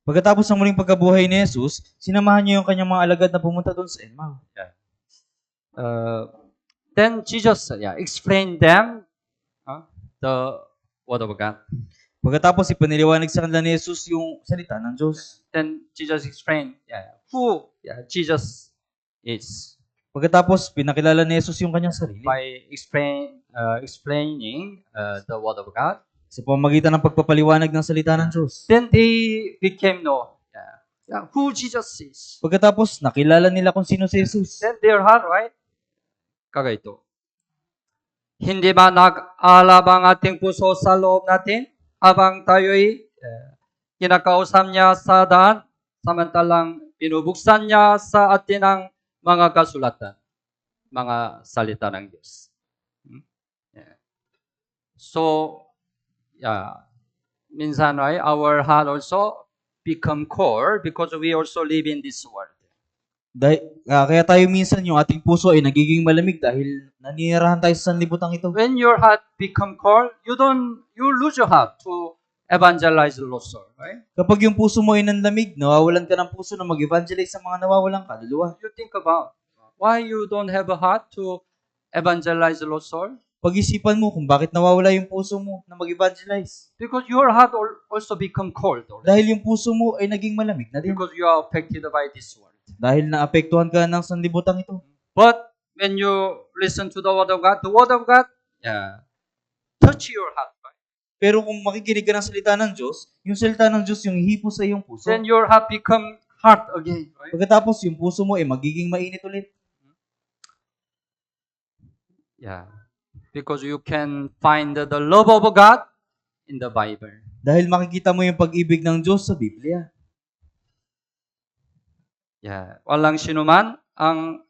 Pagkatapos ng muling pagkabuhay ni Jesus, sinamahan niya yung kanyang mga alagad na pumunta doon sa Emmaus. Then Jesus explained them the word of God. Pagkatapos ipinaliwanag sa kanila ni Jesus yung salita ng Diyos. Then Jesus explained who Jesus is. Pagkatapos pinakilala ni Jesus yung kanyang sarili By explaining the word of God. sa pamamagitan ng pagpapaliwanag ng salita ng Diyos. Then they became know who Jesus is. Pagkatapos nakilala nila kung sino si Jesus. Then their heart, right? Kagaya ito. Hindi ba nag-alab ang ating puso sa loob natin habang tayo'y kinakausap niya sa daan, samantalang binubuksan niya sa atin ang mga kasulatan, mga salita ng Diyos. So, minsan our heart also become cold because we also live in this world. Kaya tayo minsan yung ating puso ay nagiging malamig dahil naninirahan tayo sa sanlibutan ito. When your heart become cold, you lose your heart to evangelize the lost soul, right? Kapag yung puso mo ay nanlamig, nawawalan ka ng puso na mag-evangelize sa mga nawawalang kaluluwa. You think about why you don't have a heart to evangelize the lost soul? Pag-isipan mo kung bakit nawawala yung puso mo na mag-evangelize. Because your heart also become cold. Dahil yung puso mo ay naging malamig na din. Because you are affected by this world. Dahil naapektuhan ka ng sanlibutan ito. But when you listen to the word of God touch your heart. Right? Pero kung makikinig ka ng salita ng Diyos, yung salita ng Diyos yung hipo sa iyong puso. Then your heart become hard again. Right? Pagkatapos yung puso mo ay magiging mainit ulit. Because you can find the love of God in the Bible. Dahil makikita mo yung pag-ibig ng Diyos sa Biblia. Walang sinuman ang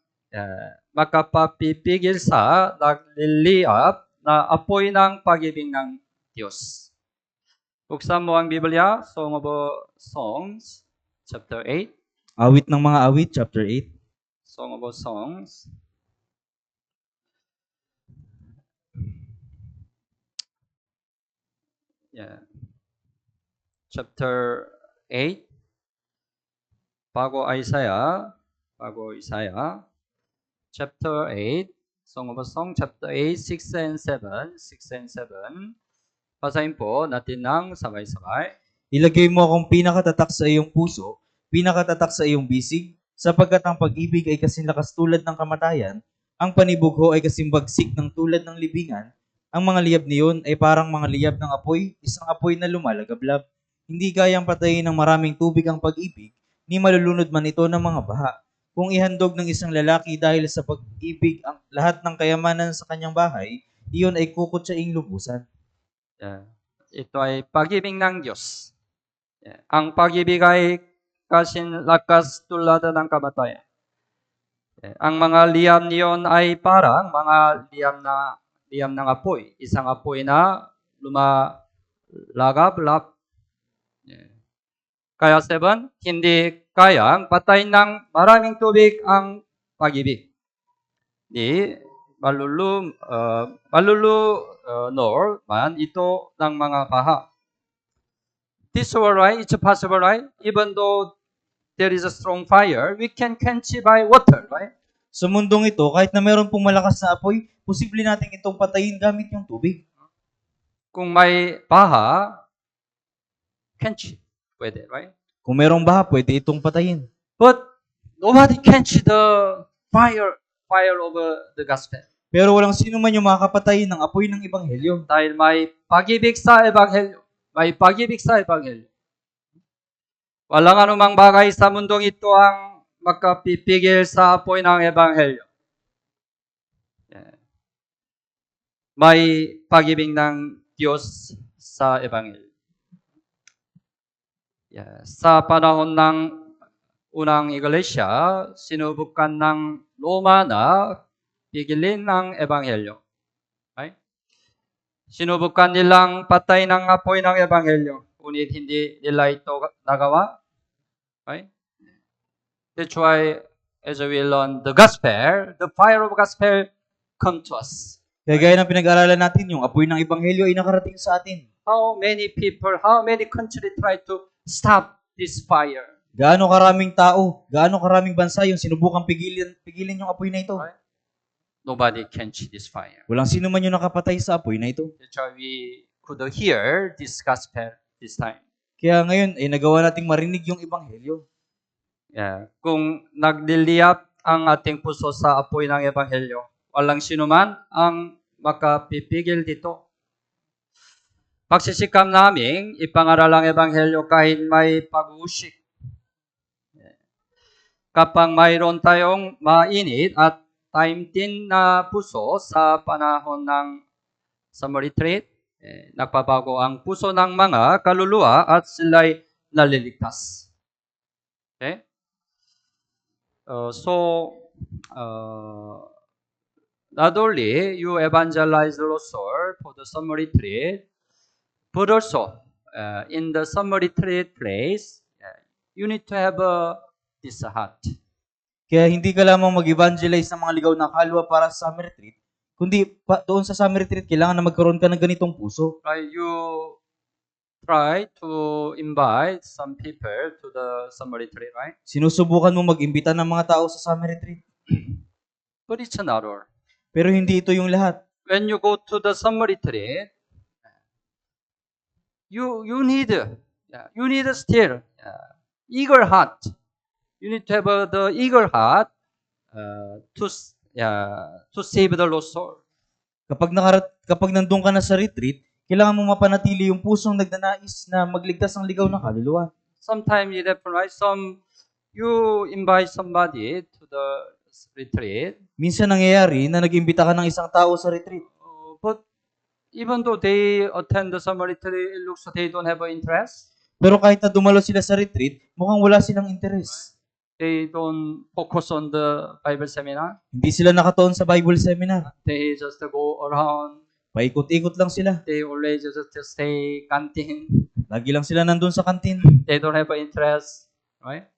makapapipigil sa nagliliyab na apoy ng pag-ibig ng Diyos. Buksan mo ang Biblia, Song of Songs, chapter 8. Awit ng mga awit, chapter 8. Song of Songs. Yeah. Chapter 8. Bago Isaiah. Chapter 8. Song of Song, chapter 8, 6 and 7. 6 and 7. Basahin po natin ng sabay-sabay. Ilagay mo akong pinakatatak sa iyong puso, pinakatatak sa iyong bisig, sapagkat ang pag-ibig ay kasing lakas tulad ng kamatayan, ang panibugho ay kasing bagsik ng tulad ng libingan, ang mga liyab niyon ay parang mga liyab ng apoy, isang apoy na lumalagablab. Hindi kayang patayin ng maraming tubig ang pag-ibig, ni malulunod man ito ng mga baha. Kung ihandog ng isang lalaki dahil sa pag-ibig ang lahat ng kayamanan sa kanyang bahay, iyon ay kukutsaing lubusan. Yeah. Ito ay pag-ibig ng Diyos. Yeah. Ang pag-ibig ay kasing lakas tulad ng kamatayan. Yeah. Ang mga liyam niyon ay parang mga liyam ng apoy. Isang apoy na lumalagablab. Yeah. Kaya 7, hindi kayang patayin ng maraming tubig ang pag-ibig. Di malulunor man ito ng mga baha. This all right, it's possible, right? Even though there is a strong fire, we can quench it by water, right? Sa mundong ito, kahit na meron pong malakas na apoy, posible natin itong patayin gamit yung tubig. Kung may baha, quench it. Pwede, right? Kung merong baha, pwede itong patayin. But nobody quench the fire of the gospel. Pero walang sino man yung makakapatay ng apoy ng ebanghelyo. Dahil may pag-ibig sa ebanghelyo. May pag-ibig sa ebanghelyo. Walang anumang bagay sa mundong ito ang makapipigil sa apoy ng ebanghelyo. Yeah. May pag-ibig ng Diyos sa ebanghelyo. Yeah. Sa panahon ng unang iglesia, sinubukan ng Roma na pigilin ang ebanghelyo. Right? Sinubukan nilang patay ng apoy ng ebanghelyo, ngunit hindi nila ito nagawa. Right? That's why, as we learn the gospel, the fire of gospel come to us. Kaya gaya ng pinag-aralan natin, yung apoy ng ebanghelyo ay nakarating sa atin. How many people, how many countries try to stop this fire? Gaano karaming tao, gaano karaming bansa yung sinubukang pigilin yung apoy na ito. Right? Nobody quench this fire. Walang sino man yung nakapatay sa apoy na ito. That's why we could hear this gospel this time. Kaya ngayon, ay nagawa nating marinig yung ebanghelyo. Yeah. Kung nagliliyap ang ating puso sa apoy ng ebanghelyo, walang sino man ang makapipigil dito. Pagsisikap namin ipangaral ang ebanghelyo kahit may pag-uusik. Kapag mayroon tayong mainit at taimtim na puso sa panahon ng summer retreat, nagpabago ang puso ng mga kaluluwa at sila'y naliligtas. Okay? Not only you evangelize the Lord for the summer retreat, but also in the summer retreat place, you need to have this heart. Kaya hindi ka lamang mag-evangelize ng mga ligaw na kalwa para sa summer retreat, kundi doon sa summer retreat, kailangan na magkaroon ka ng ganitong puso. Right? You try to invite some people to the summer retreat, right? Sinusubukan mo mag-imbita ng mga tao sa summer retreat. But it's not all. Pero hindi ito yung lahat. When you go to the summer retreat, you need still eager heart. You need to have the eager heart to save the lost soul. Kapag nandun ka na sa retreat, kailangan mo mapanatili yung pusong nagnanais na magligtas ng ligaw ng kaluluwa. Sometimes it happens, right? You invite somebody to the retreat. Minsan nangyayari na nag-imbita ka ng isang tao sa retreat. But even though they attend the summer retreat, it looks like they don't have an interest. Pero kahit na dumalo sila sa retreat, mukhang wala silang interes. They don't focus on the Bible seminar. Hindi sila nakatuon sa Bible seminar. They just go around Paikot-ikot lang sila. They always just stay canteen. Lagi lang sila nandun sa kantin. They don't have interest, right?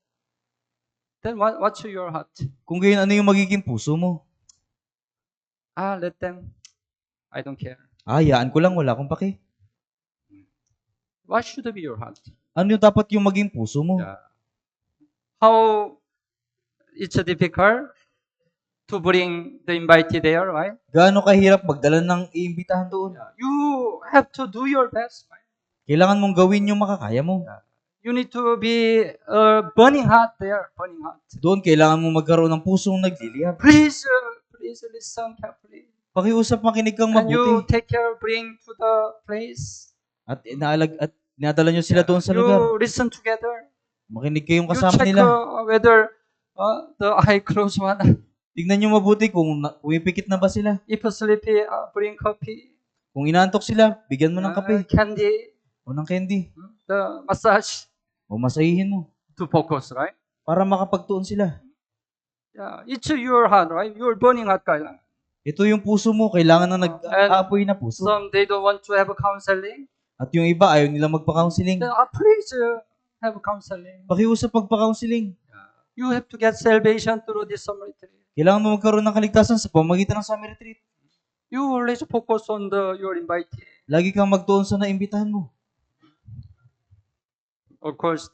Then what's your heart? Kung gayon, ano yung magiging puso mo? Let them. I don't care. Hayaan ko lang, wala akong paki. What should be your heart? Ano yung dapat yung maging puso mo? Yeah. How it's difficult to bring the invitee there, right? Gaano kahirap magdala ng iimbitahan doon? You have to do your best. Right? Kailangan mong gawin yung makakaya mo. You need to be a burning heart there, burning heart. Doon, kailangan mong magkaroon ng pusong nagliliyab. Please listen carefully. Pakiusap, makinig kang Can you mabuti. take care, bring to the place? At inadala nyo sila doon sa lugar. You listen together. Makinig kayong You kasama check nila. whether the eye closed one. Tignan nyo mabuti kung pumipikit na ba sila. If sleepy, bring coffee. Kung inaantok sila, bigyan mo ng kape Candy. o ng candy. The massage O masahihin mo to focus, right? para makapagtuon sila. Yeah, it's your heart, right? Your burning heart, kailangan. Ito yung puso mo, kailangan ng nag-aapoy na puso. Some they don't want to have a counseling. At yung iba, ayaw nila magpa-counseling. Then, please have counseling. Pakiusap pagpa-counseling. You have to get salvation through this summer retreat. Kailangan mo magkaroon ng kaligtasan sa pamagitan ng summer retreat. You always focus on your invitee. Lagi kang magtuon sa naimbitahan mo. Of course,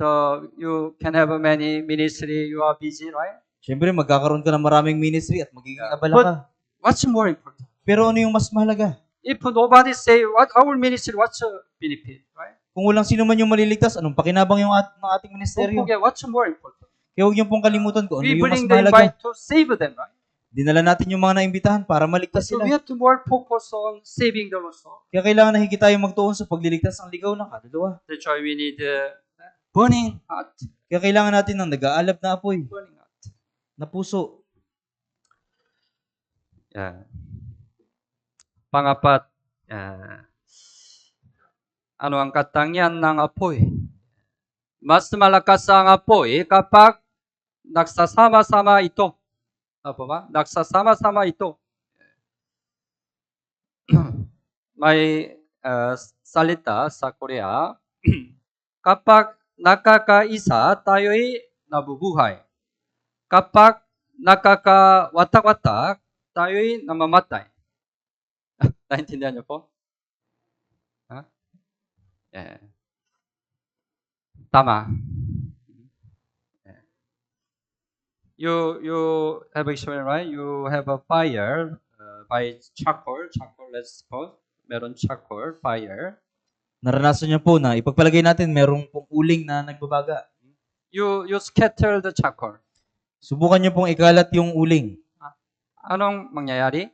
you can have many ministry. You are busy, right? Siyempre, magkakaroon ka ng maraming ministry at magiging abala But ka. what's more important? Pero ano yung mas mahalaga? If nobody say what our ministry, what's a benefit, right? Kung walang sino man yung maliligtas, anong pakinabang yung ng ating Don't ministeryo? forget what's more important. Kaya huwag niyong pong kalimutan kung ano We yung mas bring the mahalaga. invite to save them, right? Dinala natin yung mga naimbitahan para maligtas So sila. we have to more focus on saving the lost soul. Kaya kailangan na higit tayong magtuon sa pagliligtas ng ligaw ng kaluluwa. That's why we need burning heart. Kaya kailangan natin ng nag-aalab na apoy, Burning heart. na puso. Yeah. Pangapat, ano ang katangian ng apoy? Mas malakas ang apoy kapag nagsasama-sama ito. Ano ba? Nagsasama-sama ito. May salita sa Korea, kapag nakakaisa, tayo'y nabubuhay. Kapag nakakawatak-watak, tayo'y namamatay. Naintindihan niyo po? Ha? Yeah. Tama. You have experience, right? You have a fire by charcoal. Charcoal, let's suppose. Meron charcoal, fire. Naranasan niyo po na ipagpalagay natin merong pong uling na nagbabaga. You scatter the charcoal. Subukan niyo pong ikalat yung uling. Anong mangyayari?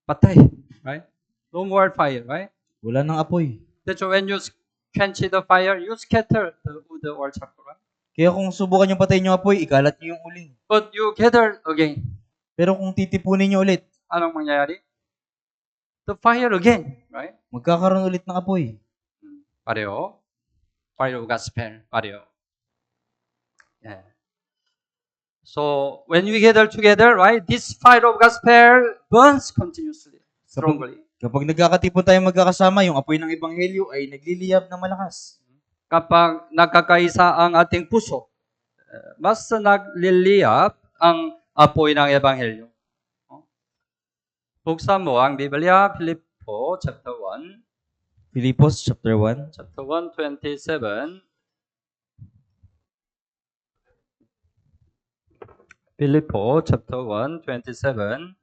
Patay, right? No more fire, right? Wala nang apoy. That's why when you quench the fire, you scatter the wood or charcoal, right? Kaya kung subukan yung patayin yung apoy, ikalat niyo yung uling. But you gather again. Pero kung titipunin niyo ulit, Anong mangyayari? The fire again, right? magkakaroon ulit ng apoy. Pareho. Fire of gospel. Pareho. Yeah. So, when we gather together, right, this fire of gospel burns continuously, strongly. Kapag nagkakatipon tayo magkakasama, yung apoy ng ebanghelyo ay nagliliyab ng malakas. Kapag nagkakaisa ang ating puso, mas nagliliyap ang apoy ng ebanghelyo. Buksan mo ang Biblia, Filippo chapter 1, Filipos chapter 1. chapter 1, 27. Filippo chapter 1, 27.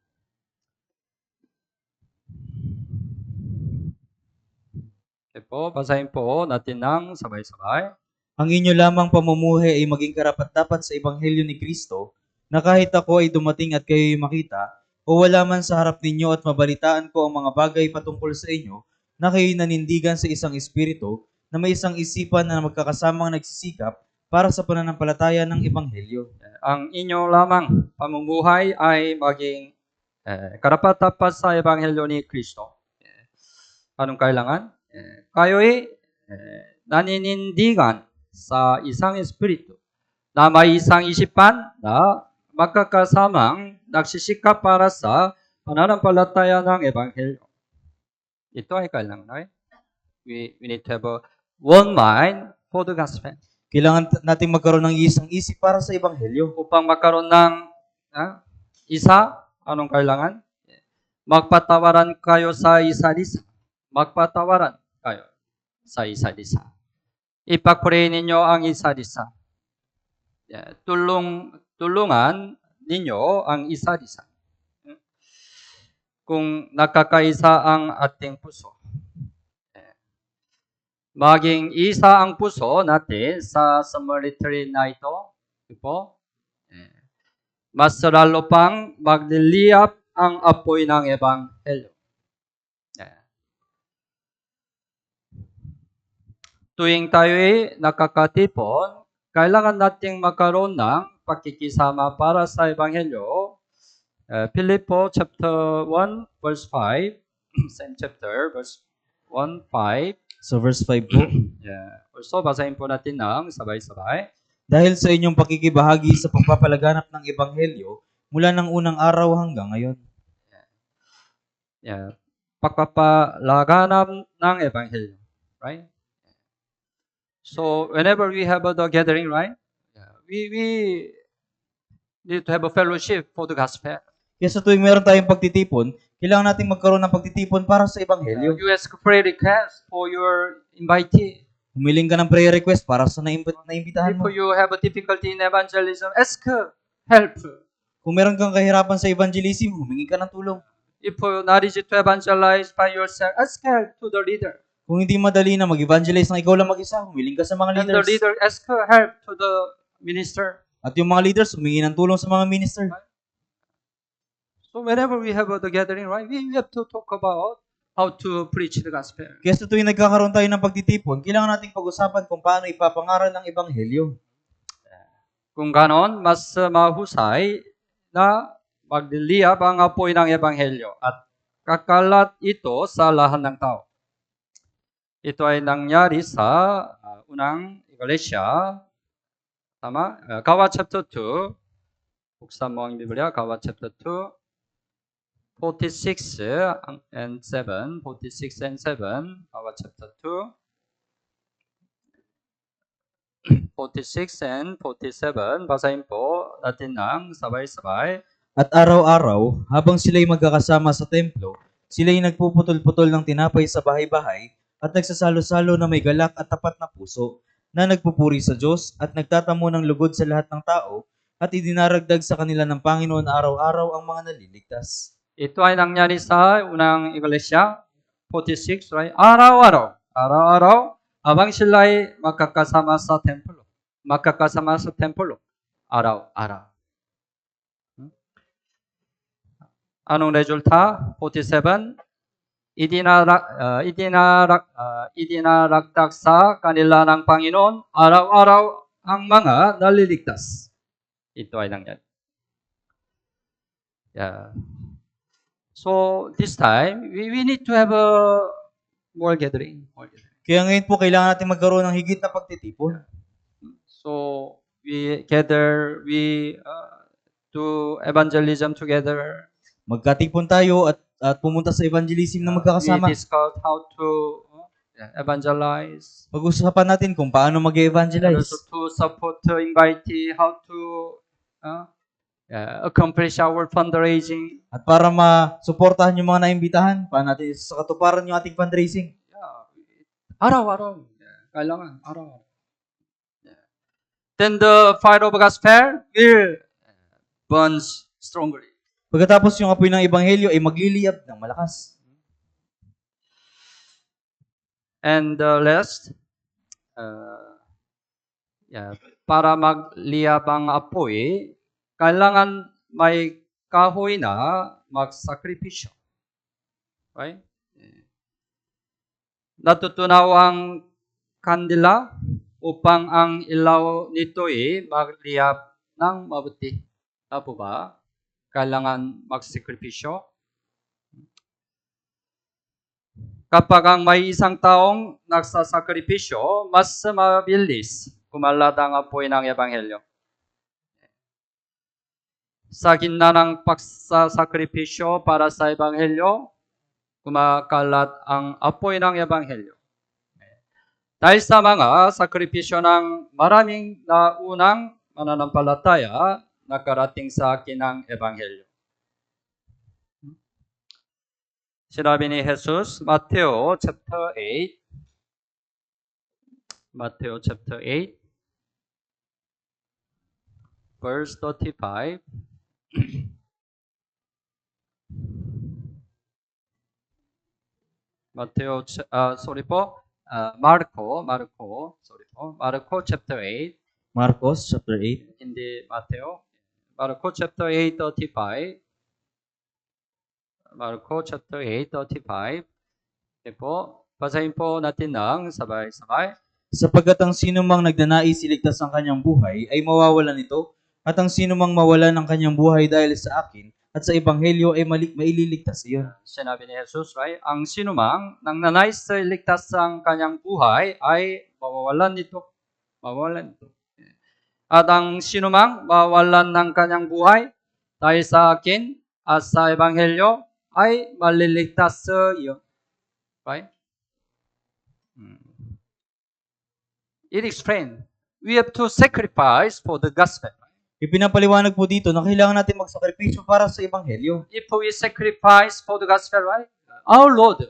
Okay po, basahin po natin ng sabay-sabay. Ang inyo lamang pamumuhay ay maging karapat-dapat sa ebanghelyo ni Kristo, na kahit ako ay dumating at kayo'y makita, o wala man sa harap ninyo at mabalitaan ko ang mga bagay patungkol sa inyo, na kayo'y nanindigan sa isang espiritu, na may isang isipan na magkakasamang nagsisikap para sa pananampalataya ng ebanghelyo. Ang inyo lamang pamumuhay ay maging karapat-dapat sa ebanghelyo ni Kristo. Anong kailangan? Kayo'y naninindigan sa isang espiritu na may isang isipan na magkakasamang nagsisikap para sa pananampalataya ng Ebanghelyo. Ito ay kailangan, right? We need to have a one mind for the gospel. Kailangan nating magkaroon ng isang isip para sa Ebanghelyo. Upang magkaroon ng isa, anong kailangan? Magpatawaran kayo sa isa't isa. Magpatawaran kayo sa isa't isa. Ipag-pray ninyo ang isa't isa. Tulungan ninyo ang isa't isa. Kung nakakaisa ang ating puso. Maging isa ang puso natin sa military na ito. Mas lalo pang magliliyap ang apoy ng Ebanghelyo. Tuwing tayo'y nakakatipon, kailangan nating magkaroon ng pakikisama para sa Ebanghelyo. Filippo chapter 1 verse 5, same chapter, verse 1, 5. So verse 5 po. Also, basahin po natin ng sabay-sabay. Dahil sa inyong pakikibahagi sa pagpapalaganap ng Ebanghelyo, mula ng unang araw hanggang ngayon. Pagpapalaganap ng Ebanghelyo. Right? So, whenever we have the gathering, right? We need to have a fellowship for the gospel. Kaya sa tuwing meron tayong pagtitipon, kailangan nating magkaroon ng pagtitipon para sa Ebanghelyo. You ask prayer request for your invitee. Humiling ka ng prayer request para sa naimbitahan mo. If you have a difficulty in evangelism, ask help. Kung meron kang kahirapan sa evangelism, humingi ka ng tulong. If you're not easy to evangelize by yourself, ask help to the leader. Kung hindi madali na mag-evangelize ng ikaw lang mag-isa, humiling ka sa mga And the leaders. leader ask help to the minister. At yung mga leaders, humingi ng tulong sa mga minister. So whenever we have the gathering, right, we have to talk about how to preach the gospel. Kaya sa tuwing nagkakaroon tayo ng pagtitipon, kailangan nating pag-usapan kung paano ipapangaral ng Ebanghelyo. Kung ganon, mas mahusay na magliliyab ang apoy ng Ebanghelyo at kakalat ito sa lahat ng tao. Ito ay nangyari sa unang iglesia. Tama? Gawa chapter 2. Buksan mo ang Biblia. Gawa chapter 2. 46 and 7. 46 and 7. Gawa chapter 2. 46 and 47. Basahin po natin ng sabay-sabay. At araw-araw, habang sila'y magkakasama sa templo, sila'y nagpuputol-putol ng tinapay sa bahay-bahay at nagsasalo-salo na may galak at tapat na puso na nagpupuri sa Diyos at nagtatamo ng lugod sa lahat ng tao at idinaragdag sa kanila ng Panginoon araw-araw ang mga naliligtas. Ito ay nangyari sa unang iglesia, 46, right? Araw-araw, habang sila'y magkakasama sa templo. Araw-araw. Anong resulta? 47, idinaragdag sa kanila ng Panginoon, araw-araw ang mga naliligtas. Ito ay nangyari. So, this time, we need to have a more gathering. Kaya ngayon po, kailangan natin magkaroon ng higit na pagtitipon. So, we gather, we do evangelism together. Magkatipon tayo at pumunta sa evangelism na magkakasama. We discuss how to evangelize. Pag-usapan natin kung paano mag-evangelize. Also to support the invitee, how to accomplish our fundraising. At para masuportahan yung mga naimbitahan, paano natin sa katuparan yung ating fundraising. Araw-araw. Kailangan, araw-araw. Then the fire of gospel will burns strongly. Pagkatapos yung apoy ng Ebanghelyo ay magliliyab ng malakas. And the last, para magliyab ang apoy, kailangan may kahoy na magsakripisyo. Right? Natutunaw ang kandila upang ang ilaw nito'y magliyab ng mabuti. Tapo ba? Kailangan magsakripisyo. Kapag ang may isang taong nagsasakripisyo, mas mabilis kumalat ang apoy ng Ebanghelyo. sa gitna ng pagsasakripisyo para sa Ebanghelyo, kumakalat ang apoy ng Ebanghelyo. Dahil sa mga sakripisyo ng maraming naunang mananampalataya, nakarating sa akin ang Ebanghelyo. Sinabi ni Jesus, Mateo chapter 8, verse 35. Marco chapter 8, Marcos chapter 8. hindi Mateo. Marco chapter 8, 35. Marco chapter 8, 35. Okay po. Basahin po natin ng sabay-sabay. Sapagkat ang sinumang nagnanais iligtas ang kanyang buhay ay mawawalan nito, at ang sinumang mawalan ng kanyang buhay dahil sa akin at sa ebanghelyo ay maililigtas iyon. Sinabi ni Jesus, right? Ang sinumang nagnanais sa iligtas ang kanyang buhay ay mawawalan nito. Mawawalan nito. At ang sinumang mawalan ng kanyang buhay dahil sa akin at sa ebanghelyo ay maliligtas iyo. Right? It explains, we have to sacrifice for the gospel. Ipinapaliwanag po dito na kailangan natin magsakripisyo para sa ebanghelyo. If we sacrifice for the gospel, right? Our Lord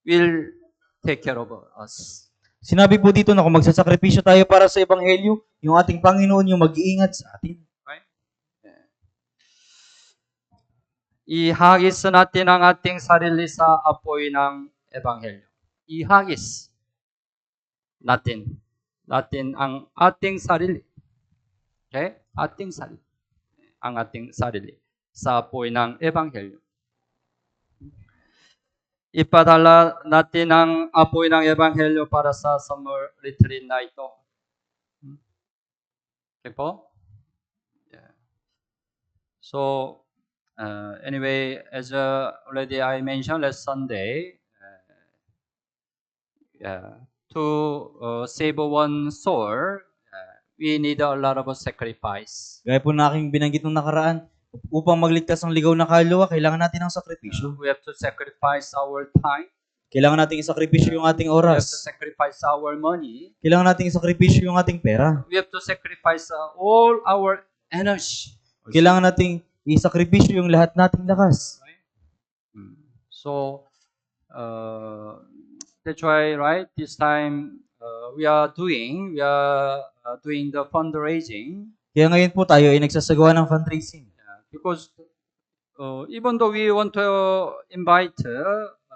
will take care of us. Sinabi po dito na kung magsasakripisyo tayo para sa ebanghelyo, yung ating Panginoon yung mag-iingat sa atin. Right? Ihagis natin ang ating sarili sa apoy ng ebanghelyo. Ihagis natin ang ating sarili. Okay? Ang ating sarili sa apoy ng ebanghelyo. Ipadala natin ang apoy ng ebanghelyo para sa summer retreat na ito. Okay po? Yeah. So, anyway, as already I mentioned last Sunday, to save one soul, we need a lot of sacrifice. Gaya po na aking binanggit nung nakaraan, upang magligtas ng ligaw na kaluluwa, kailangan natin ng sakripisyo. We have to sacrifice our time. Kailangan nating isakripisyo yung ating We have to oras. sacrifice our money. Kailangan nating isakripisyo yung ating pera. We have to sacrifice all our energy. Kailangan nating isakripisyo yung lahat nating lakas. So, that's why, right, this time we are doing the fundraising. Kaya ngayon po tayo ay nagsasagawa ng fundraising. Because even though we want to invite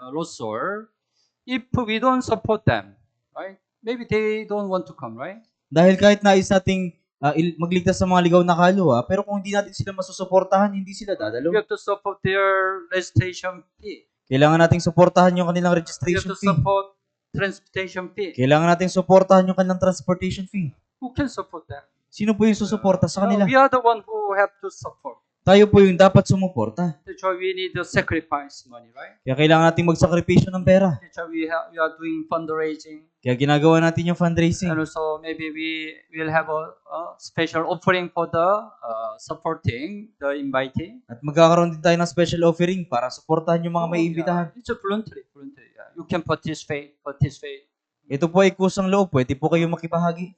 lost soul, if we don't support them, right, maybe they don't want to come, right? Dahil kahit nais nating magligtas sa mga ligaw na kaluluwa, pero kung hindi natin sila masusuportahan, hindi sila We dadalo. have to support their registration fee. Kailangan nating suportahan yung kanilang We have registration to fee. support transportation fee. Kailangan nating suportahan yung kanilang transportation fee. Who can support that? Sino po yung susuporta sa kanila? We are the one who have to support. Tayo po yung dapat sumuporta. That's why we need to sacrifice money, right? Kaya kailangan nating magsakripisyo ng pera. That's why we are doing fundraising. Kaya ginagawa natin yung fundraising. And also maybe we will have a special offering for the supporting the invitee. At magkakaroon din tayo ng special offering para suportahan yung mga may imbitahan. It's a voluntary. Yeah. You can participate. Ito po ay kusang loob. Pwede po kayo makibahagi.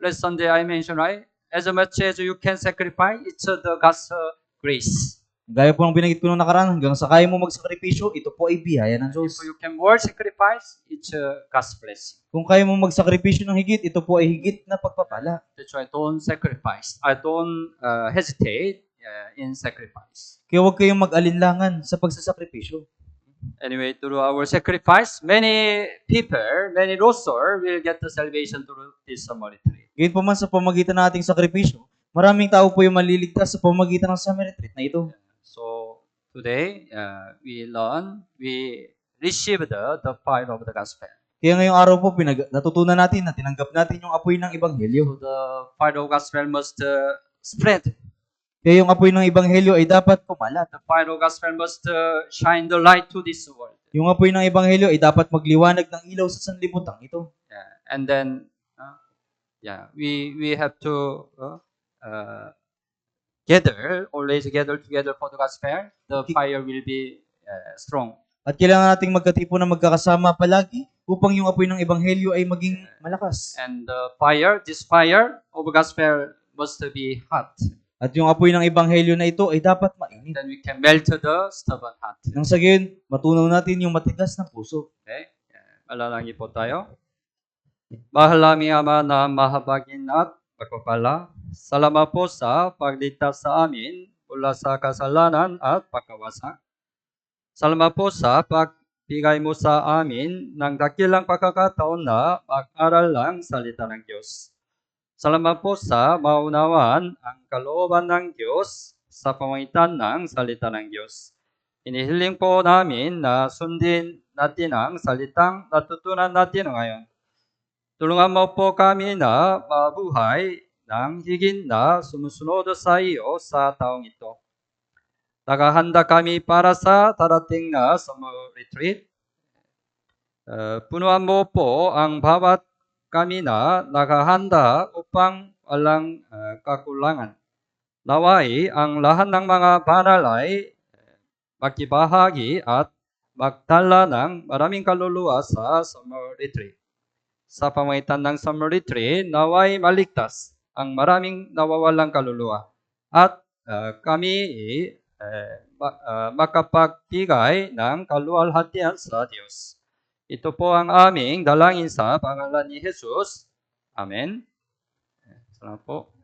Last Sunday I mentioned, right? As much as you can sacrifice, it's the God's grace. Gaya po ng binanggit ko nung nakaraan, hanggang sa kaya mo magsakripisyo, ito po ay biyaya ng Diyos. If you can more sacrifice, it's God's blessing. Kung kaya mo magsakripisyo ng higit, ito po ay higit na pagpapala. That's why don't sacrifice. I don't hesitate in sacrifice. Kaya huwag kayong mag-alinlangan sa pagsasakripisyo. Anyway, through our sacrifice, many people, many lost souls will get the salvation through this summer retreat. Ngayon po man sa pamagitan ng ating sakripisyo, maraming tao po yung maliligtas sa pamagitan ng summer retreat na ito. So today, we received the fire of the gospel. Kaya ngayong araw po, natutunan natin na tinanggap natin yung apoy ng Ebanghelyo. So the fire of gospel must spread. Kaya yung apoy ng Ebanghelyo ay dapat kumalat. The fire of gospel must shine the light to this world. Yung apoy ng Ebanghelyo ay dapat magliwanag ng ilaw sa sanlibutan ito. And then, we have to always gather together for the gospel, the fire will be strong. At kailangan nating magkatipon na magkakasama palagi upang yung apoy ng ebanghelyo ay maging malakas. And this fire of gospel must be hot. At yung apoy ng ebanghelyo na ito ay dapat mainit. Then we can melt the stubborn heart. Nang sa gayon, matunaw natin yung matigas na puso. Okay? Malalangin po tayo. Mahal naming Ama na mahabagin at pagpapala, salamat po sa pagligtas sa amin mula sa kasalanan at pagkawasak. Salamat po sa pagbigay mo sa amin ng dakilang pagkakataon na mag-aral lang salita ng Diyos. Salamat po sa maunawaan ang kalooban ng Diyos sa pamamagitan ng salita ng Diyos. Inihiling po namin na sundin natin ang salitang natutunan natin ngayon. Tulungan mo po kami na mabuhay ng higit na sumusunod sa iyo sa taong ito. Naghahanda kami para sa darating na summer retreat. Punuan mo po ang bawat kami na naghahanda upang walang kakulangan. Naway ang lahat ng mga banal ay makibahagi at magdala ng maraming kaluluwa sa summer retreat. Sa pamamagitan ng summer retreat, naway maligtas ang maraming nawawalang kaluluwa at kami makapagbigay ng kaluwalhatian sa Diyos. Ito po ang aming dalangin sa pangalan ni Jesus. Amen. Salamat po.